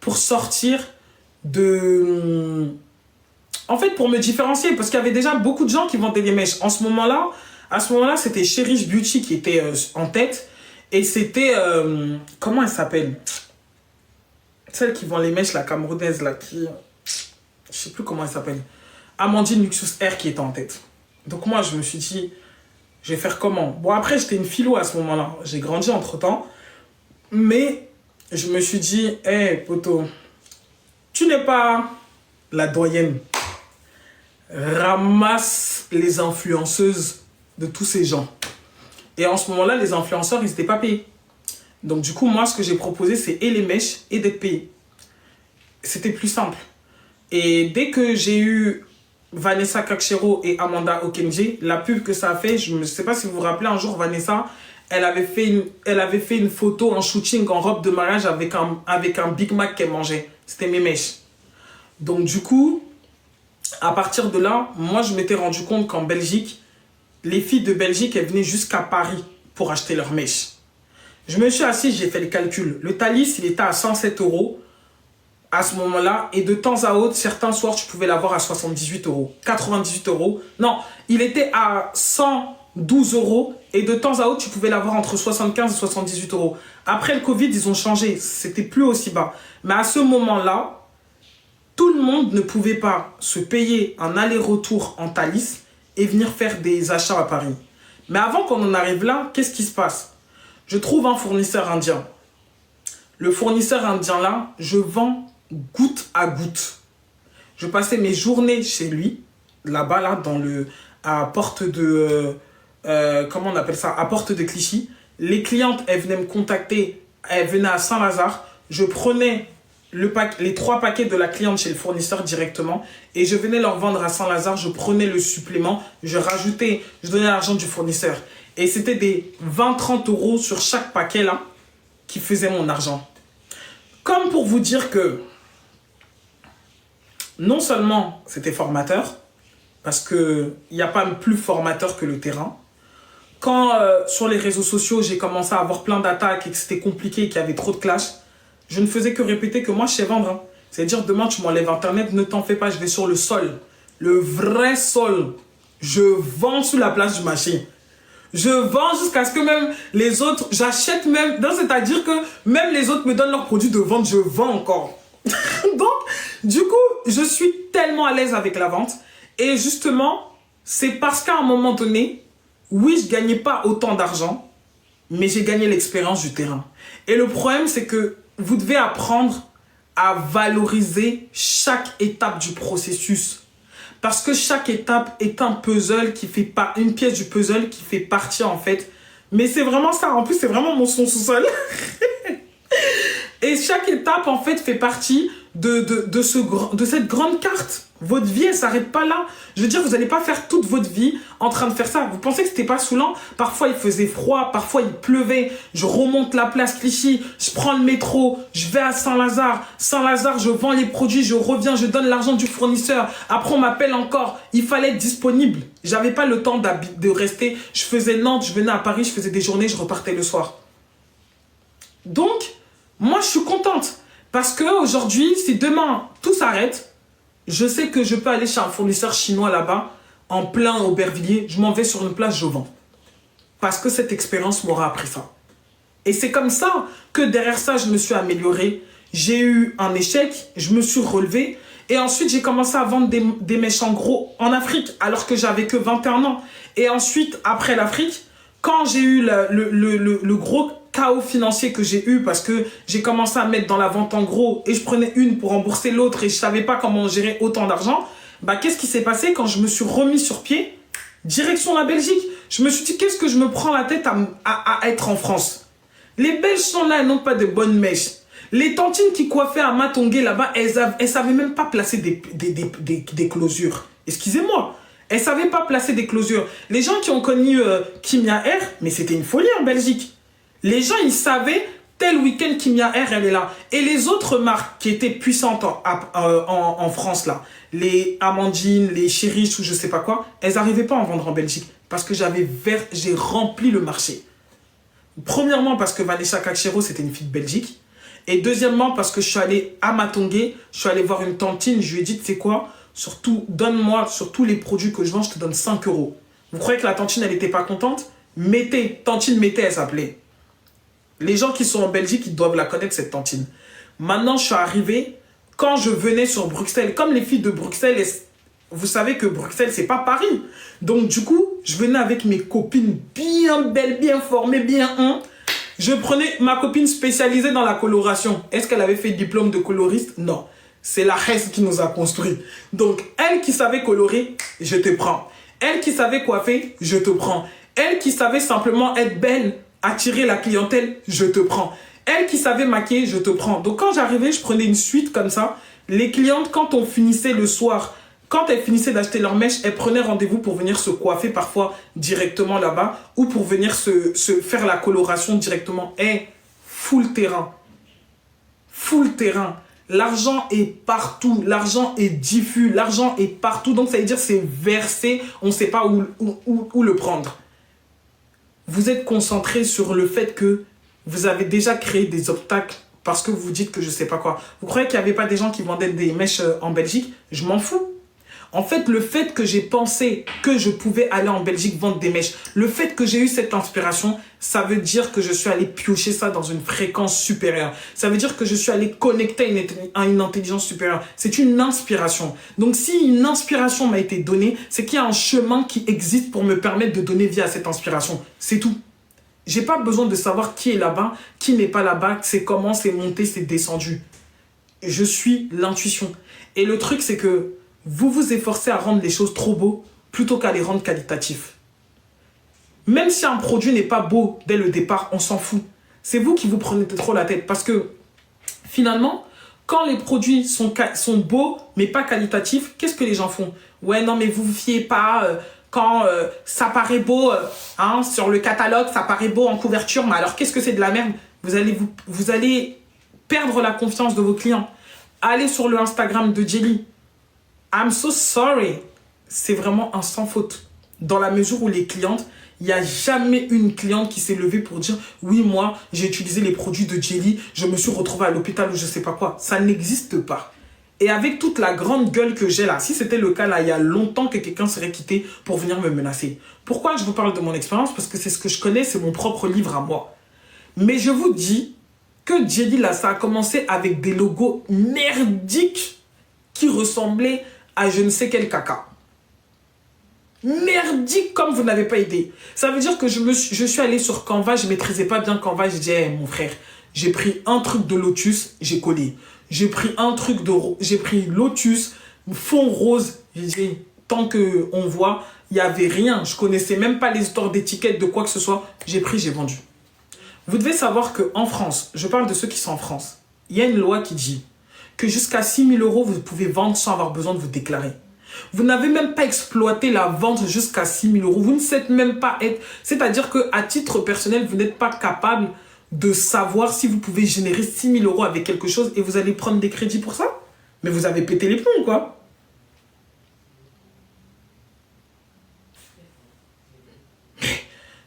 pour sortir de... En fait, pour me différencier. Parce qu'il y avait déjà beaucoup de gens qui vendaient des mèches. À ce moment-là, c'était Cherish Beauty qui était en tête. Et c'était... comment elle s'appelle? Celle qui vend les mèches, la camerounaise, là, qui... Je sais plus comment elle s'appelle. Amandine Luxus Air qui était en tête. Donc moi, je me suis dit, je vais faire comment? Bon, après, j'étais une philo à ce moment-là. J'ai grandi entre-temps. Mais je me suis dit, hé, poto, tu n'es pas la doyenne. Ramasse les influenceuses de tous ces gens. Et en ce moment-là, les influenceurs, ils n'étaient pas payés. Donc du coup, moi, ce que j'ai proposé, c'est et les mèches et d'être payé. C'était plus simple. Et dès que j'ai eu Vanessa Kakchero et Amanda Okenje, la pub que ça a fait, je ne sais pas si vous vous rappelez, un jour, Vanessa, elle avait fait une photo en shooting en robe de mariage avec un Big Mac qu'elle mangeait. C'était mes mèches. Donc du coup, à partir de là, moi, je m'étais rendu compte qu'en Belgique, les filles de Belgique, elles venaient jusqu'à Paris pour acheter leurs mèches. Je me suis assis, j'ai fait le calcul. Le Thalys, il était à 107 € à ce moment-là. Et de temps à autre, certains soirs, tu pouvais l'avoir à 78 €, 98 €. Non, il était à 112 €. Et de temps à autre, tu pouvais l'avoir entre 75 et 78 €. Après le Covid, ils ont changé. C'était plus aussi bas. Mais à ce moment-là, tout le monde ne pouvait pas se payer un aller-retour en Thalys et venir faire des achats à Paris. Mais avant qu'on en arrive là, qu'est-ce qui se passe? Je trouve un fournisseur indien. Le fournisseur indien là, je vends goutte à goutte. Je passais mes journées chez lui, là-bas, là, à Porte de... comment on appelle ça? À Porte de Clichy. Les clientes, elles venaient me contacter, elles venaient à Saint-Lazare. Je prenais les 3 paquets de la cliente chez le fournisseur directement et je venais leur vendre à Saint-Lazare, je prenais le supplément, je donnais l'argent du fournisseur. Et c'était des 20-30 € sur chaque paquet là qui faisait mon argent. Comme pour vous dire que non seulement c'était formateur, parce qu'il n'y a pas plus formateur que le terrain. Quand sur les réseaux sociaux, j'ai commencé à avoir plein d'attaques et que c'était compliqué et qu'il y avait trop de clash, je ne faisais que répéter que moi, je sais vendre. Hein. C'est-à-dire, demain, tu m'enlèves Internet, ne t'en fais pas, je vais sur le sol. Le vrai sol. Je vends sous la place du marché. Je vends jusqu'à ce que même les autres, j'achète même. C'est-à-dire que même les autres me donnent leurs produits de vente, je vends encore. Donc, du coup, je suis tellement à l'aise avec la vente. Et justement, c'est parce qu'à un moment donné, oui, je ne gagnais pas autant d'argent, mais j'ai gagné l'expérience du terrain. Et le problème, c'est que vous devez apprendre à valoriser chaque étape du processus. Parce que chaque étape est un puzzle qui fait pas une pièce du puzzle qui fait partie en fait. Mais c'est vraiment ça. En plus, c'est vraiment mon son sous-sol. Et chaque étape en fait fait partie de cette grande carte. Votre vie, elle s'arrête pas là. Je veux dire, vous n'allez pas faire toute votre vie en train de faire ça. Vous pensez que c'était pas saoulant? Parfois, il faisait froid, parfois, il pleuvait. Je remonte la place Clichy, je prends le métro, je vais à Saint-Lazare. Saint-Lazare, je vends les produits, je reviens, je donne l'argent du fournisseur. Après, on m'appelle encore. Il fallait être disponible. J'avais pas le temps de rester. Je faisais Nantes, je venais à Paris, je faisais des journées, je repartais le soir. Donc, moi, je suis contente. Parce qu'aujourd'hui, si demain, tout s'arrête, je sais que je peux aller chez un fournisseur chinois là-bas, en plein Aubervilliers, je m'en vais sur une place, je vends. Parce que cette expérience m'aura appris ça. Et c'est comme ça que derrière ça, je me suis améliorée. J'ai eu un échec, je me suis relevé. Et ensuite, j'ai commencé à vendre des mèches en gros en Afrique, alors que j'avais que 21 ans. Et ensuite, après l'Afrique, quand j'ai eu le gros chaos financier que j'ai eu, parce que j'ai commencé à mettre dans la vente en gros et je prenais une pour rembourser l'autre et je savais pas comment gérer autant d'argent, bah qu'est-ce qui s'est passé quand je me suis remis sur pied? Direction la Belgique. Je me suis dit, qu'est-ce que je me prends la tête à être en France? Les Belges sont là, elles n'ont pas de bonnes mèches. Les tantines qui coiffaient à Matongué là-bas, elles savaient même pas placer des closures. Excusez-moi. Elles savaient pas placer des closures. Les gens qui ont connu Kimia Air, mais c'était une folie en Belgique. Les gens, ils savaient, tel week-end, Kimia Air, elle est là. Et les autres marques qui étaient puissantes en France, là, les Amandine, les Chériches ou je sais pas quoi, elles n'arrivaient pas à en vendre en Belgique. Parce que j'ai rempli le marché. Premièrement, parce que Vanessa Cachero, c'était une fille de Belgique. Et deuxièmement, parce que je suis allé à Matongué, je suis allé voir une tantine, je lui ai dit, tu sais quoi, surtout, donne-moi, sur tous les produits que je vends, je te donne 5 euros. Vous croyez que la tantine, elle n'était pas contente? Tantine Mété, elle s'appelait. Les gens qui sont en Belgique, ils doivent la connaître, cette tantine. Maintenant, je suis arrivé, quand je venais sur Bruxelles, comme les filles de Bruxelles, vous savez que Bruxelles, c'est pas Paris. Donc, du coup, je venais avec mes copines bien belles, bien formées, bien. Je prenais ma copine spécialisée dans la coloration. Est-ce qu'elle avait fait diplôme de coloriste? Non. C'est la Hesse qui nous a construit. Donc, elle qui savait colorer, je te prends. Elle qui savait coiffer, je te prends. Elle qui savait simplement être belle, attirer la clientèle, je te prends. Elle qui savait maquiller, je te prends. Donc, quand j'arrivais, je prenais une suite comme ça. Les clientes, quand on finissait le soir, quand elles finissaient d'acheter leurs mèches, elles prenaient rendez-vous pour venir se coiffer parfois directement là-bas ou pour venir se faire la coloration directement. Full terrain. Full terrain. L'argent est partout. L'argent est diffus. L'argent est partout. Donc, ça veut dire c'est versé. On ne sait pas où le prendre. Vous êtes concentré sur le fait que vous avez déjà créé des obstacles parce que vous vous dites que je ne sais pas quoi. Vous croyez qu'il n'y avait pas des gens qui vendaient des mèches en Belgique? Je m'en fous. En fait, le fait que j'ai pensé que je pouvais aller en Belgique vendre des mèches, le fait que j'ai eu cette inspiration, ça veut dire que je suis allé piocher ça dans une fréquence supérieure. Ça veut dire que je suis allé connecter à une intelligence supérieure. C'est une inspiration. Donc, si une inspiration m'a été donnée, c'est qu'il y a un chemin qui existe pour me permettre de donner vie à cette inspiration. C'est tout. J'ai pas besoin de savoir qui est là-bas, qui n'est pas là-bas, c'est comment, c'est monté, c'est descendu. Je suis l'intuition. Et le truc, c'est que vous vous efforcez à rendre les choses trop beaux plutôt qu'à les rendre qualitatifs. Même si un produit n'est pas beau dès le départ, on s'en fout. C'est vous qui vous prenez trop la tête. Parce que finalement, quand les produits sont beaux mais pas qualitatifs, qu'est-ce que les gens font? Ouais, non, mais vous vous fiez pas quand ça paraît beau sur le catalogue, ça paraît beau en couverture. Mais alors, qu'est-ce que c'est de la merde? Vous allez perdre la confiance de vos clients. Allez sur le Instagram de Jelly. I'm so sorry. C'est vraiment un sans faute. Dans la mesure où les clientes, il n'y a jamais une cliente qui s'est levée pour dire « Oui, moi, j'ai utilisé les produits de Jelly, je me suis retrouvée à l'hôpital ou je ne sais pas quoi. » Ça n'existe pas. Et avec toute la grande gueule que j'ai là, si c'était le cas là, il y a longtemps que quelqu'un serait quitté pour venir me menacer. Pourquoi je vous parle de mon expérience? Parce que c'est ce que je connais, c'est mon propre livre à moi. Mais je vous dis que Jelly là, ça a commencé avec des logos merdiques qui ressemblaient à je ne sais quel caca. Merdique comme vous n'avez pas idée. Ça veut dire que je suis allé sur Canva, je ne maîtrisais pas bien Canva. J'ai dit, hey, mon frère, j'ai pris un truc de Lotus, j'ai collé. J'ai pris j'ai pris Lotus, fond rose. J'ai dit, tant qu'on voit, il n'y avait rien. Je ne connaissais même pas les histoires d'étiquettes, de quoi que ce soit. J'ai pris, j'ai vendu. Vous devez savoir qu'en France, je parle de ceux qui sont en France, il y a une loi qui dit que jusqu'à 6 000 euros, vous pouvez vendre sans avoir besoin de vous déclarer. Vous n'avez même pas exploité la vente jusqu'à 6 000 euros. Vous ne savez même pas être... C'est-à-dire qu'à titre personnel, vous n'êtes pas capable de savoir si vous pouvez générer 6 000 euros avec quelque chose et vous allez prendre des crédits pour ça. Mais vous avez pété les plombs, quoi.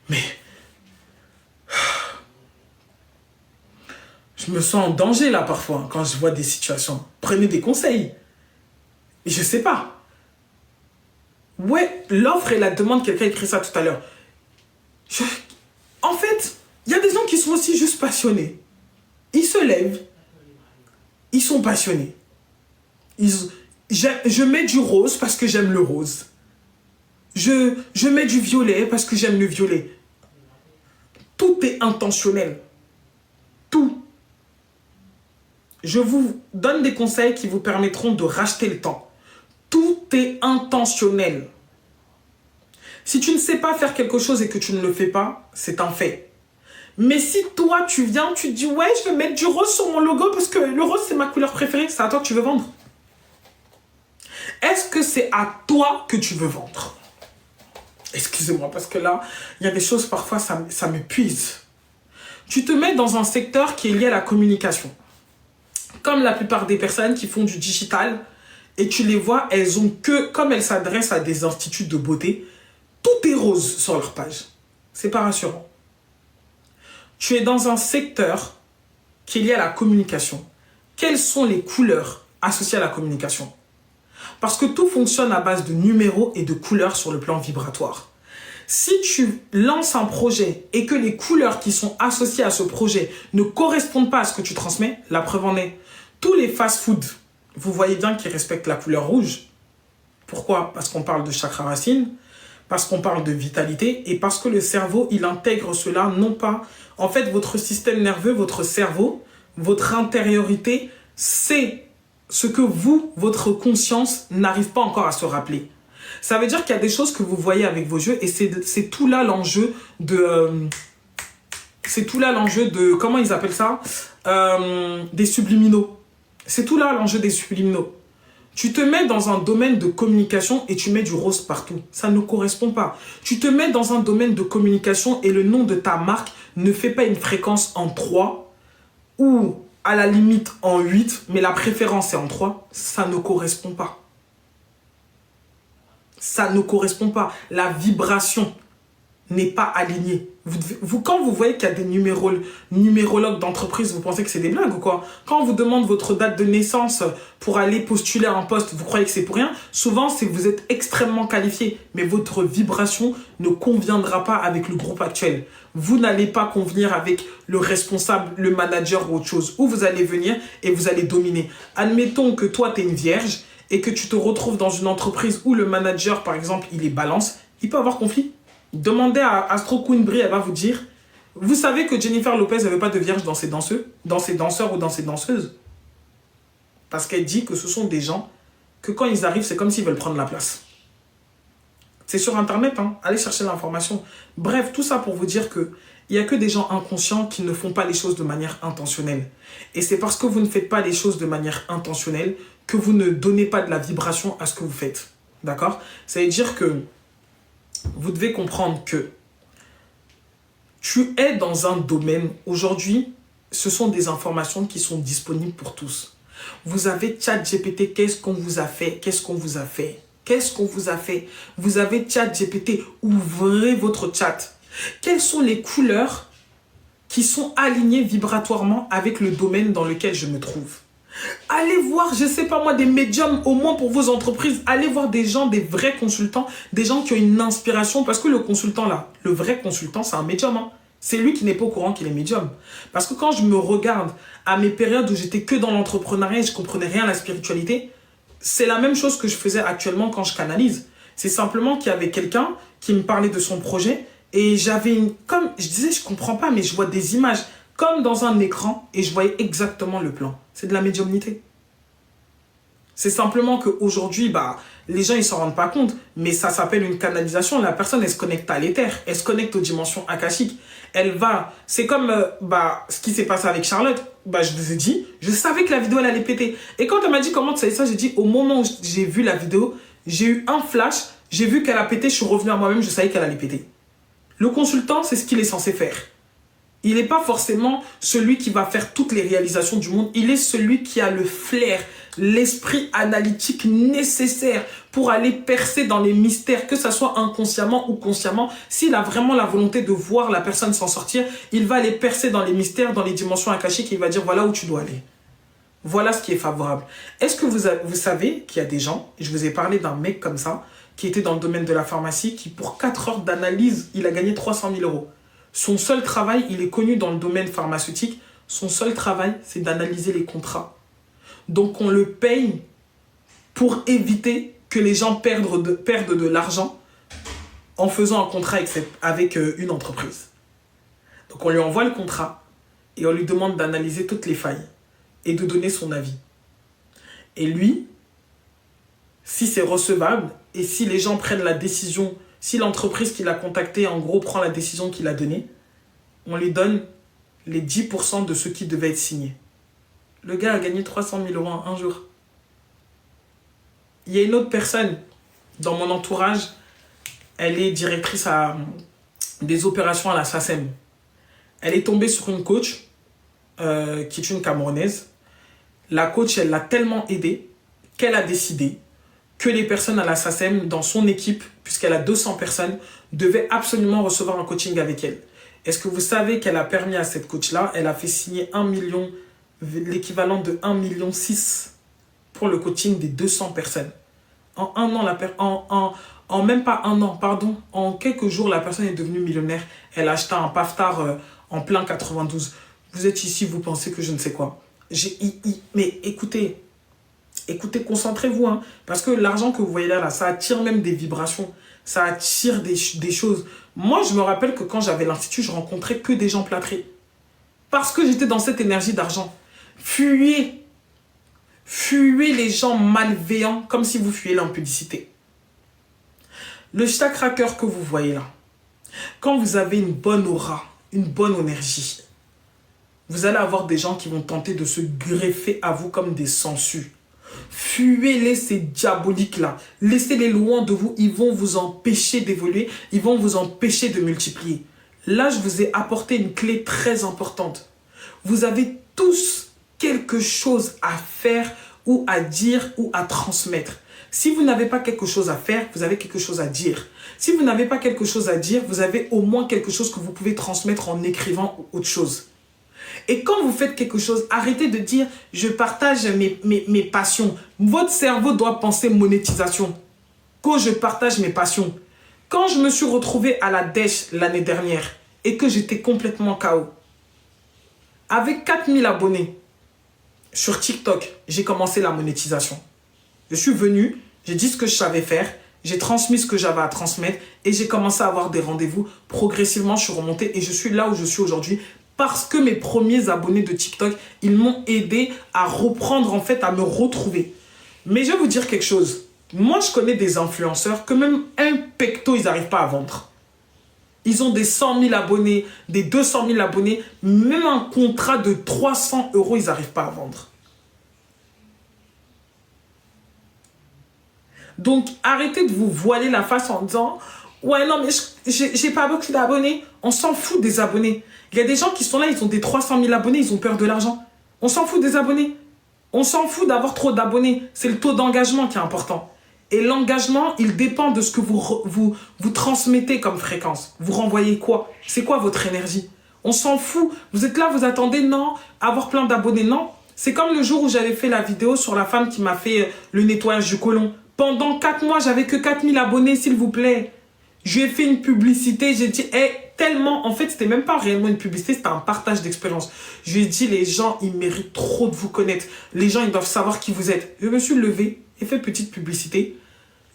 Mais... Je me sens en danger, là, parfois, quand je vois des situations. Prenez des conseils. Et je sais pas. Ouais, l'offre et la demande, quelqu'un écrit ça tout à l'heure. En fait, il y a des gens qui sont aussi juste passionnés. Ils se lèvent. Ils sont passionnés. Je mets du rose parce que j'aime le rose. Je mets du violet parce que j'aime le violet. Tout est intentionnel. Tout. Je vous donne des conseils qui vous permettront de racheter le temps. Tout est intentionnel. Si tu ne sais pas faire quelque chose et que tu ne le fais pas, c'est un fait. Mais si toi, tu viens, tu te dis « Ouais, je vais mettre du rose sur mon logo parce que le rose, c'est ma couleur préférée. » C'est à toi que tu veux vendre. Est-ce que c'est à toi que tu veux vendre? Excusez-moi, parce que là, il y a des choses, parfois, ça m'épuise. Tu te mets dans un secteur qui est lié à la communication. Comme la plupart des personnes qui font du digital, et tu les vois, elles ont que, comme elles s'adressent à des instituts de beauté, tout est rose sur leur page. C'est pas rassurant. Tu es dans un secteur qui est lié à la communication. Quelles sont les couleurs associées à la communication? Parce que tout fonctionne à base de numéros et de couleurs sur le plan vibratoire. Si tu lances un projet et que les couleurs qui sont associées à ce projet ne correspondent pas à ce que tu transmets, la preuve en est. Tous les fast-food, vous voyez bien qu'ils respectent la couleur rouge. Pourquoi? Parce qu'on parle de chakra racine, parce qu'on parle de vitalité et parce que le cerveau, il intègre cela non pas... En fait, votre système nerveux, votre cerveau, votre intériorité, c'est ce que vous, votre conscience, n'arrive pas encore à se rappeler. Ça veut dire qu'il y a des choses que vous voyez avec vos yeux et c'est tout là l'enjeu de... c'est tout là l'enjeu de... Comment ils appellent ça? Des subliminaux. C'est tout là l'enjeu des subliminaux. Tu te mets dans un domaine de communication et tu mets du rose partout. Ça ne correspond pas. Tu te mets dans un domaine de communication et le nom de ta marque ne fait pas une fréquence en 3 ou à la limite en 8, mais la préférence est en 3. Ça ne correspond pas. Ça ne correspond pas. La vibration n'est pas alignée. Quand vous voyez qu'il y a des numérologues d'entreprise, vous pensez que c'est des blagues ou quoi? Quand on vous demande votre date de naissance pour aller postuler à un poste, vous croyez que c'est pour rien? Souvent, c'est que vous êtes extrêmement qualifié, mais votre vibration ne conviendra pas avec le groupe actuel. Vous n'allez pas convenir avec le responsable, le manager ou autre chose. Où vous allez venir et vous allez dominer. Admettons que toi, tu es une vierge et que tu te retrouves dans une entreprise où le manager, par exemple, il est balance, il peut avoir conflit. Demandez à Astro Queen Brie, elle va vous dire, vous savez que Jennifer Lopez n'avait pas de vierge dans ses danseurs ou dans ses danseuses. Parce qu'elle dit que ce sont des gens que quand ils arrivent, c'est comme s'ils veulent prendre la place. C'est sur Internet, hein. Allez chercher l'information. Bref, tout ça pour vous dire que il n'y a que des gens inconscients qui ne font pas les choses de manière intentionnelle. Et c'est parce que vous ne faites pas les choses de manière intentionnelle que vous ne donnez pas de la vibration à ce que vous faites. D'accord? Ça veut dire que vous devez comprendre que tu es dans un domaine, aujourd'hui, ce sont des informations qui sont disponibles pour tous. Vous avez ChatGPT, qu'est-ce qu'on vous a fait? Qu'est-ce qu'on vous a fait? Qu'est-ce qu'on vous a fait? Vous avez ChatGPT, ouvrez votre chat. Quelles sont les couleurs qui sont alignées vibratoirement avec le domaine dans lequel je me trouve? Allez voir, je ne sais pas moi, des médiums au moins pour vos entreprises. Allez voir des gens, des vrais consultants, des gens qui ont une inspiration. Parce que le consultant là, le vrai consultant, c'est un médium. Hein. C'est lui qui n'est pas au courant qu'il est médium. Parce que quand je me regarde à mes périodes où j'étais que dans l'entrepreneuriat et je ne comprenais rien à la spiritualité, c'est la même chose que je faisais actuellement quand je canalise. C'est simplement qu'il y avait quelqu'un qui me parlait de son projet et j'avais comme je disais, je ne comprends pas, mais je vois des images comme dans un écran et je voyais exactement le plan. C'est de la médiumnité. C'est simplement qu'aujourd'hui, les gens, ils ne s'en rendent pas compte, mais ça s'appelle une canalisation. La personne, elle se connecte à l'éther, elle se connecte aux dimensions akashiques. Elle va, c'est comme ce qui s'est passé avec Charlotte. bah, je vous ai dit, je savais que la vidéo, elle allait péter. Et quand elle m'a dit comment tu savais ça, j'ai dit, au moment où j'ai vu la vidéo, j'ai eu un flash, j'ai vu qu'elle a pété, je suis revenu à moi-même, je savais qu'elle allait péter. Le consultant, c'est ce qu'il est censé faire. Il n'est pas forcément celui qui va faire toutes les réalisations du monde. Il est celui qui a le flair, l'esprit analytique nécessaire pour aller percer dans les mystères, que ce soit inconsciemment ou consciemment. S'il a vraiment la volonté de voir la personne s'en sortir, il va aller percer dans les mystères, dans les dimensions akashiques et il va dire voilà où tu dois aller. Voilà ce qui est favorable. Est-ce que vous savez qu'il y a des gens, et je vous ai parlé d'un mec comme ça, qui était dans le domaine de la pharmacie, qui pour 4 heures d'analyse, il a gagné 300 000 euros. Son seul travail, il est connu dans le domaine pharmaceutique, son seul travail, c'est d'analyser les contrats. Donc on le paye pour éviter que les gens perdent de l'argent en faisant un contrat avec une entreprise. Donc on lui envoie le contrat et on lui demande d'analyser toutes les failles et de donner son avis. Et lui, si c'est recevable et si les gens prennent la décision, si l'entreprise qui l'a contacté, en gros, prend la décision qu'il a donnée, on lui donne les 10% de ce qui devait être signé. Le gars a gagné 300 000 euros en un jour. Il y a une autre personne dans mon entourage, elle est directrice des opérations à la SACEM. Elle est tombée sur une coach qui est une Camerounaise. La coach, elle l'a tellement aidée qu'elle a décidé que les personnes à la SACEM, dans son équipe, puisqu'elle a 200 personnes, devaient absolument recevoir un coaching avec elle. Est-ce que vous savez qu'elle a permis à cette coach-là, elle a fait signer 1 million, l'équivalent de 1,6 million pour le coaching des 200 personnes. En un an, en même pas un an, pardon, en quelques jours, la personne est devenue millionnaire. Elle a acheté un Paftar en plein 92. Vous êtes ici, vous pensez que je ne sais quoi. Mais écoutez, concentrez-vous, hein, parce que l'argent que vous voyez là, ça attire même des vibrations, ça attire des choses. Moi, je me rappelle que quand j'avais l'institut, je rencontrais que des gens plâtrés. Parce que j'étais dans cette énergie d'argent. Fuyez les gens malveillants comme si vous fuyez l'impudicité. Le chakra cœur que vous voyez là, quand vous avez une bonne aura, une bonne énergie, vous allez avoir des gens qui vont tenter de se greffer à vous comme des sangsues. Fuyez-les, ces diaboliques-là. Laissez-les loin de vous. Ils vont vous empêcher d'évoluer. Ils vont vous empêcher de multiplier. Là, je vous ai apporté une clé très importante. Vous avez tous quelque chose à faire ou à dire ou à transmettre. Si vous n'avez pas quelque chose à faire, vous avez quelque chose à dire. Si vous n'avez pas quelque chose à dire, vous avez au moins quelque chose que vous pouvez transmettre en écrivant ou autre chose. Et quand vous faites quelque chose, arrêtez de dire « je partage mes passions ». Votre cerveau doit penser monétisation. Quand je partage mes passions. Quand je me suis retrouvé à la dèche l'année dernière et que j'étais complètement KO, avec 4000 abonnés sur TikTok, j'ai commencé la monétisation. Je suis venu, j'ai dit ce que je savais faire, j'ai transmis ce que j'avais à transmettre et j'ai commencé à avoir des rendez-vous. Progressivement, je suis remonté et je suis là où je suis aujourd'hui. Parce que mes premiers abonnés de TikTok, ils m'ont aidé à reprendre, en fait, à me retrouver. Mais je vais vous dire quelque chose. Moi, je connais des influenceurs que même un pecto, ils n'arrivent pas à vendre. Ils ont des 100 000 abonnés, des 200 000 abonnés. Même un contrat de 300 euros, ils n'arrivent pas à vendre. Donc, arrêtez de vous voiler la face en disant « ouais, non, mais j'ai pas beaucoup d'abonnés. » On s'en fout des abonnés. Il y a des gens qui sont là, ils ont des 300 000 abonnés, ils ont peur de l'argent. On s'en fout des abonnés. On s'en fout d'avoir trop d'abonnés. C'est le taux d'engagement qui est important. Et l'engagement, il dépend de ce que vous transmettez comme fréquence. Vous renvoyez quoi? C'est quoi votre énergie? On s'en fout. Vous êtes là, vous attendez, non, avoir plein d'abonnés, non. C'est comme le jour où j'avais fait la vidéo sur la femme qui m'a fait le nettoyage du côlon. Pendant 4 mois, j'avais que 4000 abonnés, s'il vous plaît. Je lui ai fait une publicité, j'ai dit, tellement, en fait, c'était même pas réellement une publicité, c'était un partage d'expérience. Je lui ai dit, les gens, ils méritent trop de vous connaître. Les gens, ils doivent savoir qui vous êtes. Je me suis levé et fait petite publicité.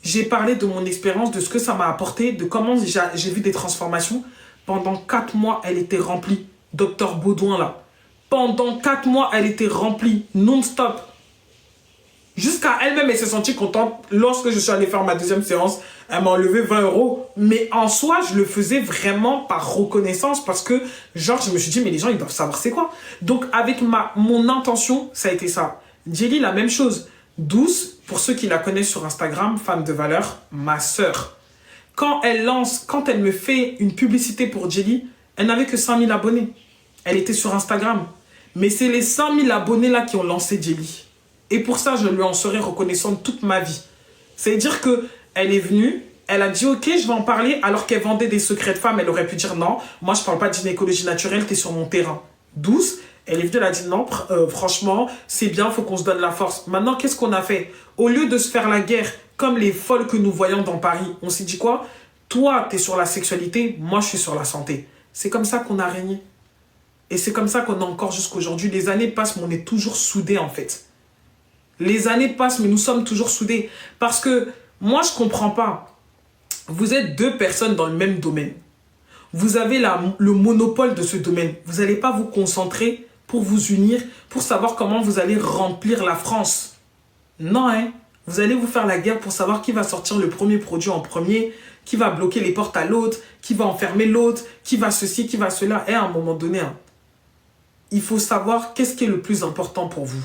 J'ai parlé de mon expérience, de ce que ça m'a apporté, de comment j'ai vu des transformations. Pendant 4 mois, elle était remplie. Docteur Baudouin, là. Pendant 4 mois, elle était remplie, non-stop. Jusqu'à elle-même, elle s'est sentie contente. Lorsque je suis allé faire ma deuxième séance, elle m'a enlevé 20 euros. Mais en soi, je le faisais vraiment par reconnaissance parce que, genre, je me suis dit, mais les gens, ils doivent savoir c'est quoi. Donc, avec mon intention, ça a été ça. Jelly, la même chose. Douce, pour ceux qui la connaissent sur Instagram, femme de valeur, ma sœur. Quand elle me fait une publicité pour Jelly, elle n'avait que 5 000 abonnés. Elle était sur Instagram. Mais c'est les 5 000 abonnés là qui ont lancé Jelly. Et pour ça, je lui en serai reconnaissante toute ma vie. C'est-à-dire qu'elle est venue, elle a dit « Ok, je vais en parler » alors qu'elle vendait des secrets de femmes. Elle aurait pu dire « Non, moi je ne parle pas de gynécologie naturelle, tu es sur mon terrain. » Douce, elle est venue, elle a dit « Non, franchement, c'est bien, il faut qu'on se donne la force. » Maintenant, qu'est-ce qu'on a fait? Au lieu de se faire la guerre comme les folles que nous voyons dans Paris, on s'est dit quoi? Toi, tu es sur la sexualité, moi je suis sur la santé. C'est comme ça qu'on a régné. Et c'est comme ça qu'on a encore jusqu'aujourd'hui. Les années passent, mais on est toujours soudés en fait. Les années passent, mais nous sommes toujours soudés. Parce que moi, je ne comprends pas. Vous êtes deux personnes dans le même domaine. Vous avez le monopole de ce domaine. Vous n'allez pas vous concentrer pour vous unir, pour savoir comment vous allez remplir la France. Non, hein. Vous allez vous faire la guerre pour savoir qui va sortir le premier produit en premier, qui va bloquer les portes à l'autre, qui va enfermer l'autre, qui va ceci, qui va cela. Et à un moment donné, hein, il faut savoir qu'est-ce qui est le plus important pour vous.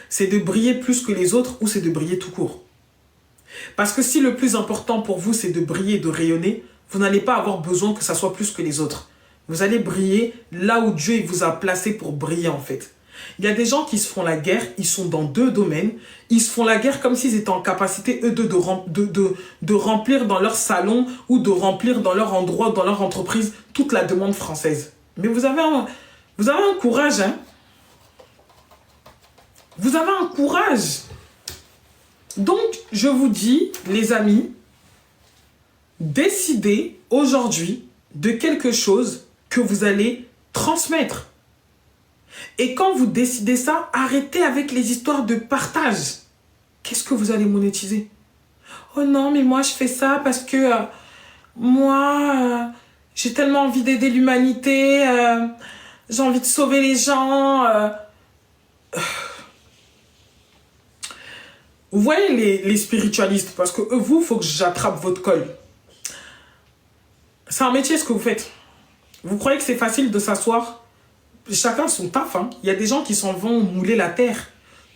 C'est de briller plus que les autres ou c'est de briller tout court? Parce que si le plus important pour vous, c'est de briller, de rayonner, vous n'allez pas avoir besoin que ça soit plus que les autres. Vous allez briller là où Dieu vous a placé pour briller en fait. Il y a des gens qui se font la guerre, ils sont dans deux domaines, ils se font la guerre comme s'ils étaient en capacité, eux, de remplir dans leur salon ou de remplir dans leur endroit, dans leur entreprise, toute la demande française. Mais vous avez un courage, hein? Vous avez un courage. Donc, je vous dis, les amis, décidez aujourd'hui de quelque chose que vous allez transmettre. Et quand vous décidez ça, arrêtez avec les histoires de partage. Qu'est-ce que vous allez monétiser? Oh non, mais moi, je fais ça parce que j'ai tellement envie d'aider l'humanité. J'ai envie de sauver les gens. Vous voyez les spiritualistes, parce que vous, il faut que j'attrape votre col. C'est un métier ce que vous faites. Vous croyez que c'est facile de s'asseoir? Chacun son taf. Hein. Il y a des gens qui s'en vont mouler la terre.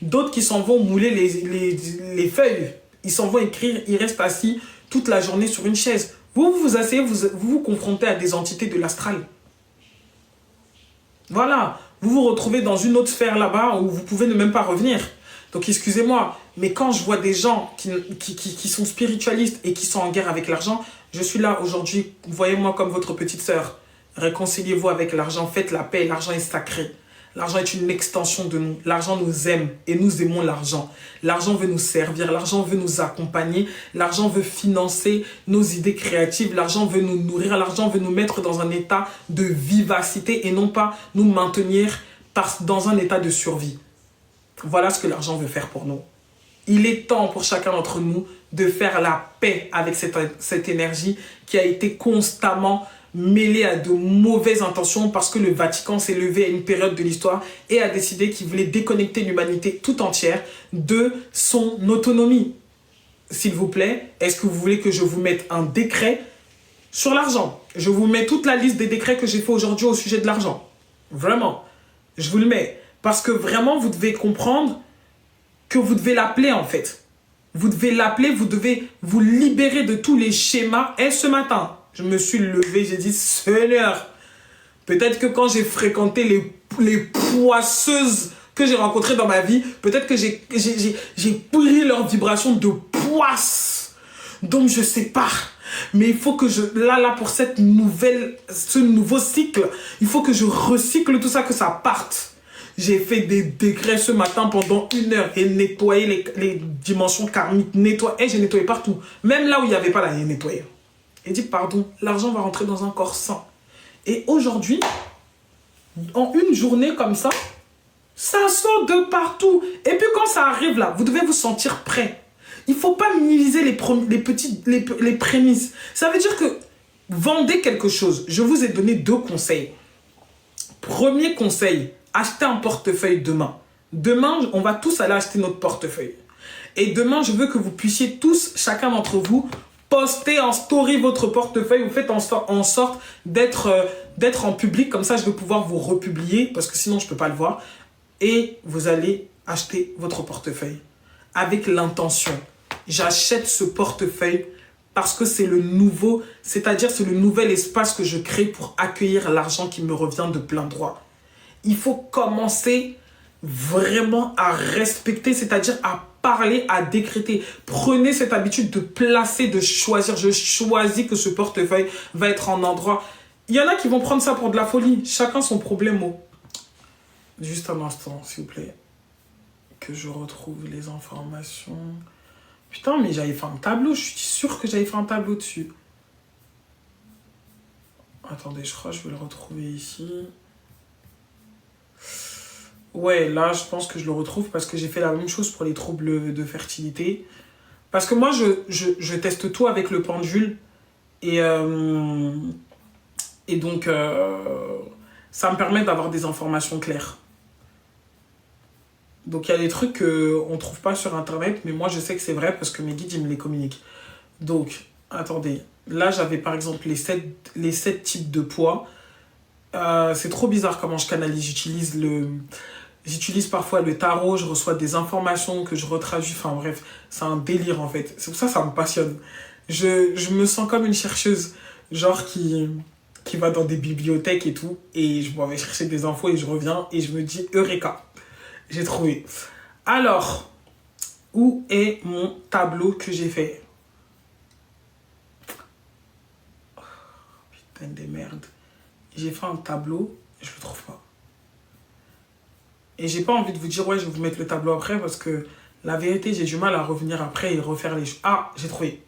D'autres qui s'en vont mouler les feuilles. Ils s'en vont écrire, ils restent assis toute la journée sur une chaise. Vous vous asseyez, vous confrontez à des entités de l'astral. Voilà. Vous vous retrouvez dans une autre sphère là-bas où vous pouvez ne même pas revenir. Donc, excusez-moi, mais quand je vois des gens qui sont spiritualistes et qui sont en guerre avec l'argent, je suis là aujourd'hui, voyez-moi comme votre petite sœur. Réconciliez-vous avec l'argent, faites la paix, l'argent est sacré. L'argent est une extension de nous. L'argent nous aime et nous aimons l'argent. L'argent veut nous servir, l'argent veut nous accompagner, l'argent veut financer nos idées créatives, l'argent veut nous nourrir, l'argent veut nous mettre dans un état de vivacité et non pas nous maintenir dans un état de survie. Voilà ce que l'argent veut faire pour nous. Il est temps pour chacun d'entre nous de faire la paix avec cette énergie qui a été constamment mêlée à de mauvaises intentions parce que le Vatican s'est levé à une période de l'histoire et a décidé qu'il voulait déconnecter l'humanité tout entière de son autonomie. S'il vous plaît, est-ce que vous voulez que je vous mette un décret sur l'argent? Je vous mets toute la liste des décrets que j'ai fait aujourd'hui au sujet de l'argent. Vraiment, je vous le mets. Parce que vraiment, vous devez comprendre que vous devez l'appeler en fait. Vous devez l'appeler, vous devez vous libérer de tous les schémas. Et ce matin, je me suis levé, j'ai dit, Seigneur, peut-être que quand j'ai fréquenté les poisseuses que j'ai rencontrées dans ma vie, peut-être que j'ai pris leur vibration de poisse. Donc je sais pas. Mais il faut que là, pour ce nouveau cycle, il faut que je recycle tout ça, que ça parte. J'ai fait des décrets ce matin pendant 1 heure et nettoyer les dimensions karmiques. Et j'ai nettoyé partout. Même là où il n'y avait pas, là, j'ai nettoyé. Et dit, pardon, l'argent va rentrer dans un corps sain. Et aujourd'hui, en une journée comme ça, ça sort de partout. Et puis quand ça arrive là, vous devez vous sentir prêt. Il ne faut pas minimiser les prémices. Ça veut dire que vendez quelque chose. Je vous ai donné 2 conseils. Premier conseil, achetez un portefeuille demain. Demain, on va tous aller acheter notre portefeuille. Et demain, je veux que vous puissiez tous, chacun d'entre vous, poster en story votre portefeuille. Vous faites en sorte d'être en public. Comme ça, je vais pouvoir vous republier parce que sinon, je ne peux pas le voir. Et vous allez acheter votre portefeuille avec l'intention. J'achète ce portefeuille parce que c'est le nouveau, c'est-à-dire c'est le nouvel espace que je crée pour accueillir l'argent qui me revient de plein droit. Il faut commencer vraiment à respecter, c'est-à-dire à parler, à décréter. Prenez cette habitude de placer, de choisir. Je choisis que ce portefeuille va être en endroit. Il y en a qui vont prendre ça pour de la folie. Chacun son problème. Juste un instant, s'il vous plaît. Que je retrouve les informations. Putain, mais j'avais fait un tableau. Je suis sûre que j'avais fait un tableau dessus. Attendez, je crois que je vais le retrouver ici. Ouais, là, je pense que je le retrouve parce que j'ai fait la même chose pour les troubles de fertilité. Parce que moi, je teste tout avec le pendule. Et donc, ça me permet d'avoir des informations claires. Donc, il y a des trucs qu'on ne trouve pas sur Internet, mais moi, je sais que c'est vrai parce que mes guides, ils me les communiquent. Donc, attendez. Là, j'avais par exemple les 7 types de poids. C'est trop bizarre comment je canalise. J'utilise parfois le tarot, je reçois des informations que je retraduis. Enfin bref, c'est un délire en fait. C'est pour ça que ça me passionne. Je me sens comme une chercheuse, genre qui va dans des bibliothèques et tout. Et je vais chercher des infos et je reviens et je me dis Eureka, j'ai trouvé. Alors, où est mon tableau que j'ai fait? Oh, putain de merde. J'ai fait un tableau, je le trouve pas. Et j'ai pas envie de vous dire, ouais, je vais vous mettre le tableau après, parce que la vérité, j'ai du mal à revenir après et refaire les choses. Ah, j'ai trouvé.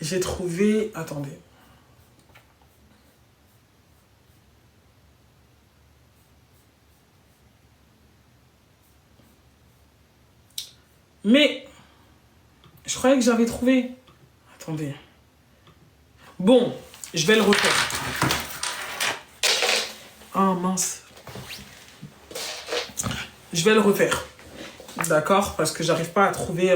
J'ai trouvé... Attendez. Mais, je croyais que j'avais trouvé. Attendez. Bon, je vais le refaire. Ah, mince. Je vais le refaire. D'accord? Parce que j'arrive pas à trouver...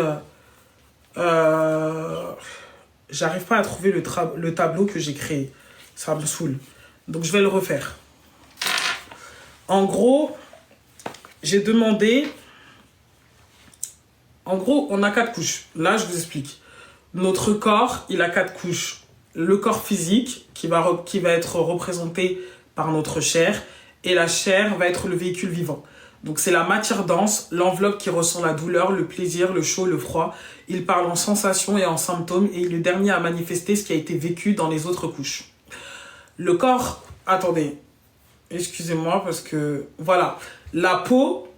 j'arrive pas à trouver le tableau que j'ai créé. Ça me saoule. Donc, je vais le refaire. En gros, j'ai demandé... En gros, on a 4 couches. Là, je vous explique. Notre corps, il a 4 couches. Le corps physique, qui va être représenté par notre chair. Et la chair va être le véhicule vivant. Donc, c'est la matière dense, l'enveloppe qui ressent la douleur, le plaisir, le chaud, le froid. Il parle en sensations et en symptômes. Et il est le dernier à manifester ce qui a été vécu dans les autres couches. Le corps... Attendez. Excusez-moi parce que... Voilà. La peau...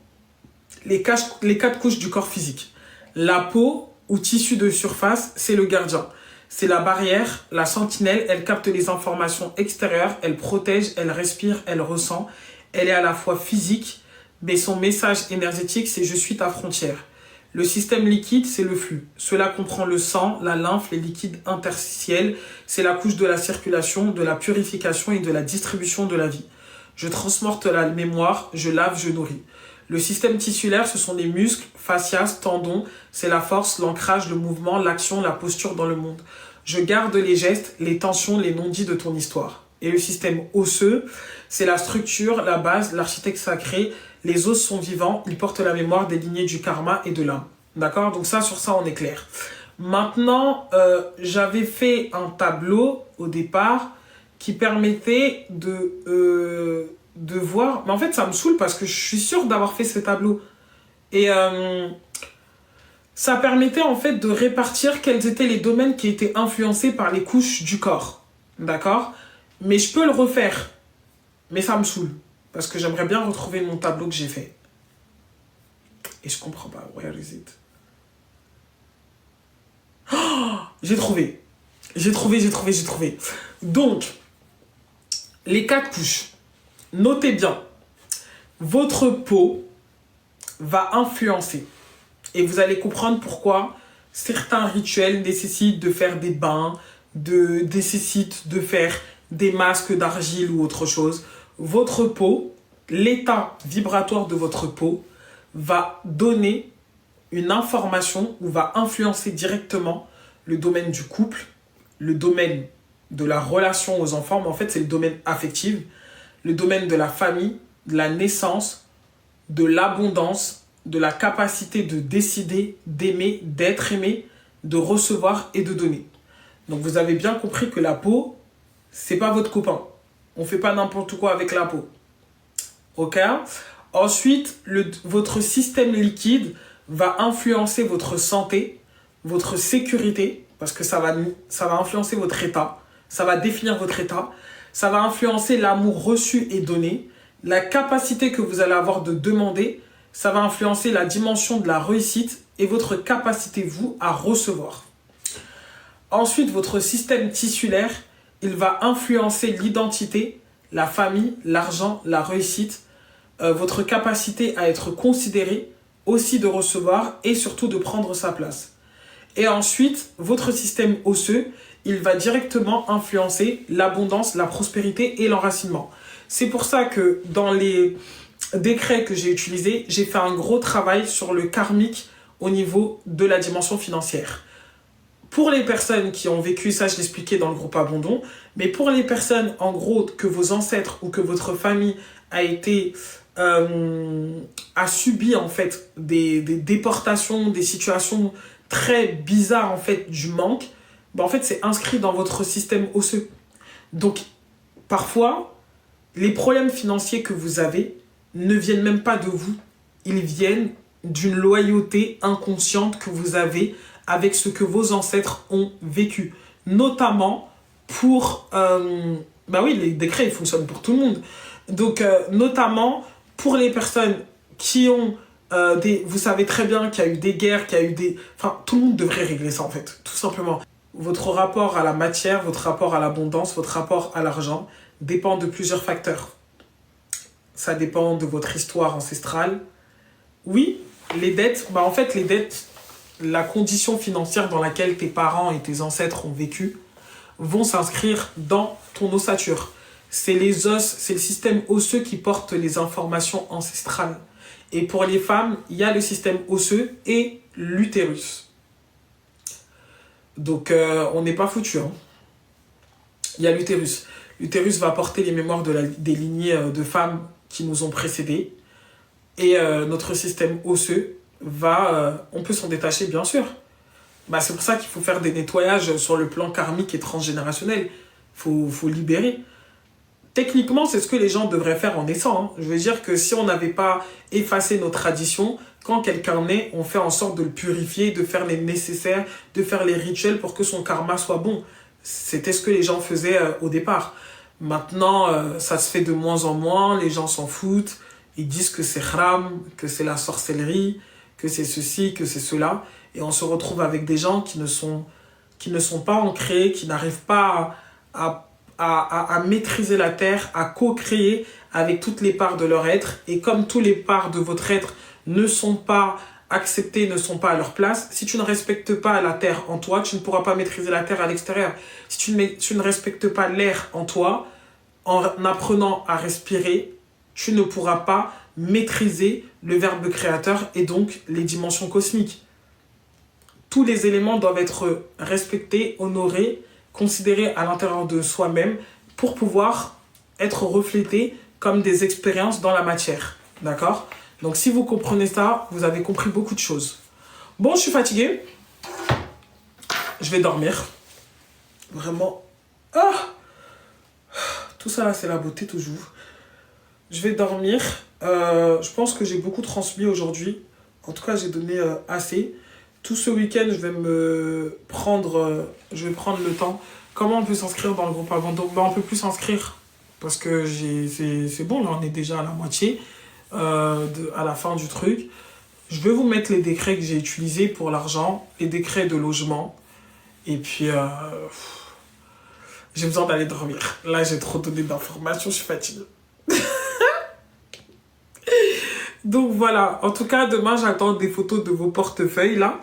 Les 4 couches du corps physique. La peau, ou tissu de surface, c'est le gardien. C'est la barrière, la sentinelle, elle capte les informations extérieures, elle protège, elle respire, elle ressent. Elle est à la fois physique, mais son message énergétique, c'est « je suis ta frontière ». Le système liquide, c'est le flux. Cela comprend le sang, la lymphe, les liquides interstitiels. C'est la couche de la circulation, de la purification et de la distribution de la vie. Je transporte la mémoire, je lave, je nourris. Le système tissulaire, ce sont les muscles, fascias, tendons. C'est la force, l'ancrage, le mouvement, l'action, la posture dans le monde. Je garde les gestes, les tensions, les non-dits de ton histoire. Et le système osseux, c'est la structure, la base, l'architecte sacré. Les os sont vivants, ils portent la mémoire des lignées du karma et de l'âme. D'accord? Donc ça, sur ça, on est clair. Maintenant, j'avais fait un tableau au départ qui permettait de voir... Mais en fait, ça me saoule parce que je suis sûre d'avoir fait ce tableau. Et ça permettait en fait de répartir quels étaient les domaines qui étaient influencés par les couches du corps. D'accord? Mais je peux le refaire. Mais ça me saoule. Parce que j'aimerais bien retrouver mon tableau que j'ai fait. Et je comprends pas. Where is it? Oh, j'ai trouvé. J'ai trouvé. Donc, les 4 couches. Notez bien. Votre peau va influencer. Et vous allez comprendre pourquoi certains rituels nécessitent de faire des bains, nécessitent de faire des masques d'argile ou autre chose. Votre peau, l'état vibratoire de votre peau va donner une information ou va influencer directement le domaine du couple, le domaine de la relation aux enfants, mais en fait c'est le domaine affectif, le domaine de la famille, de la naissance, de l'abondance, de la capacité de décider, d'aimer, d'être aimé, de recevoir et de donner. Donc vous avez bien compris que la peau, c'est pas votre copain. On fait pas n'importe quoi avec la peau. Ok? Ensuite, votre système liquide va influencer votre santé, votre sécurité, parce que ça va influencer votre état, ça va définir votre état, ça va influencer l'amour reçu et donné, la capacité que vous allez avoir de demander, ça va influencer la dimension de la réussite et votre capacité, vous, à recevoir. Ensuite, votre système tissulaire, il va influencer l'identité, la famille, l'argent, la réussite, votre capacité à être considéré, aussi de recevoir et surtout de prendre sa place. Et ensuite, votre système osseux, il va directement influencer l'abondance, la prospérité et l'enracinement. C'est pour ça que dans les décrets que j'ai utilisés, j'ai fait un gros travail sur le karmique au niveau de la dimension financière. Pour les personnes qui ont vécu, ça je l'expliquais dans le groupe Abondon, mais pour les personnes, en gros, que vos ancêtres ou que votre famille a subi en fait des déportations, des situations très bizarres en fait du manque, ben, en fait c'est inscrit dans votre système osseux. Donc parfois, les problèmes financiers que vous avez ne viennent même pas de vous, ils viennent d'une loyauté inconsciente que vous avez avec ce que vos ancêtres ont vécu. Notamment pour... bah oui, les décrets, ils fonctionnent pour tout le monde. Donc, notamment pour les personnes qui ont vous savez très bien qu'il y a eu des guerres, qu'il y a eu des... Enfin, tout le monde devrait régler ça, en fait, tout simplement. Votre rapport à la matière, votre rapport à l'abondance, votre rapport à l'argent dépend de plusieurs facteurs. Ça dépend de votre histoire ancestrale. Oui, les dettes, bah en fait, les dettes, la condition financière dans laquelle tes parents et tes ancêtres ont vécu vont s'inscrire dans ton ossature. C'est les os, c'est le système osseux qui porte les informations ancestrales. Et pour les femmes, il y a le système osseux et l'utérus. Donc, on n'est pas foutu. Hein. Il y a l'utérus. L'utérus va porter les mémoires des lignées de femmes qui nous ont précédées. Et notre système osseux on peut s'en détacher, bien sûr. Bah, c'est pour ça qu'il faut faire des nettoyages sur le plan karmique et transgénérationnel. Faut libérer. Techniquement, c'est ce que les gens devraient faire en naissant. Hein. Je veux dire que si on n'avait pas effacé nos traditions, quand quelqu'un naît, on fait en sorte de le purifier, de faire les nécessaires, de faire les rituels pour que son karma soit bon. C'était ce que les gens faisaient au départ. Maintenant, ça se fait de moins en moins, les gens s'en foutent. Ils disent que c'est haram, que c'est la sorcellerie, que c'est ceci, que c'est cela. Et on se retrouve avec des gens qui ne sont pas ancrés, qui n'arrivent pas à maîtriser la terre, à co-créer avec toutes les parts de leur être. Et comme toutes les parts de votre être ne sont pas acceptées, ne sont pas à leur place, si tu ne respectes pas la terre en toi, tu ne pourras pas maîtriser la terre à l'extérieur. Si tu ne respectes pas l'air en toi, en apprenant à respirer, tu ne pourras pas maîtriser le verbe créateur et donc les dimensions cosmiques. Tous les éléments doivent être respectés, honorés, considérés à l'intérieur de soi-même pour pouvoir être reflétés comme des expériences dans la matière. D'accord? Donc si vous comprenez ça, vous avez compris beaucoup de choses. Bon, je suis fatiguée. Je vais dormir. Vraiment. Ah! Tout ça là, c'est la beauté toujours. Je vais dormir. Je pense que j'ai beaucoup transmis aujourd'hui. En tout cas, j'ai donné assez. Tout ce week-end, je vais prendre le temps. Comment on peut s'inscrire dans le groupe Abondon? On peut plus s'inscrire parce que c'est bon, là, on est déjà à la moitié, à la fin du truc. Je vais vous mettre les décrets que j'ai utilisés pour l'argent, les décrets de logement. Et puis, j'ai besoin d'aller dormir. Là, j'ai trop donné d'informations, je suis fatiguée. Donc voilà, en tout cas, demain, j'attends des photos de vos portefeuilles, là.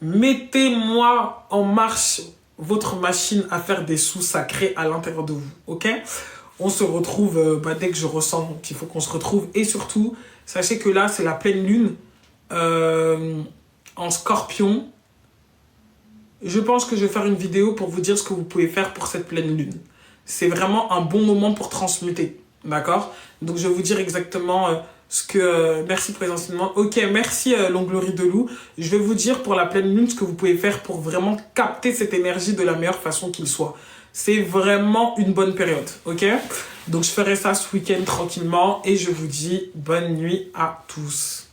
Mettez-moi en marche votre machine à faire des sous sacrés à l'intérieur de vous, ok? On se retrouve dès que je ressens qu'il faut qu'on se retrouve. Et surtout, sachez que là, c'est la pleine lune. en Scorpion, je pense que je vais faire une vidéo pour vous dire ce que vous pouvez faire pour cette pleine lune. C'est vraiment un bon moment pour transmuter, d'accord? Donc je vais vous dire exactement ce que... merci pour les enseignements. Ok, merci Longlory de Loup. Je vais vous dire pour la pleine lune ce que vous pouvez faire pour vraiment capter cette énergie de la meilleure façon qu'il soit. C'est vraiment une bonne période, ok? Donc je ferai ça ce week-end tranquillement et je vous dis bonne nuit à tous.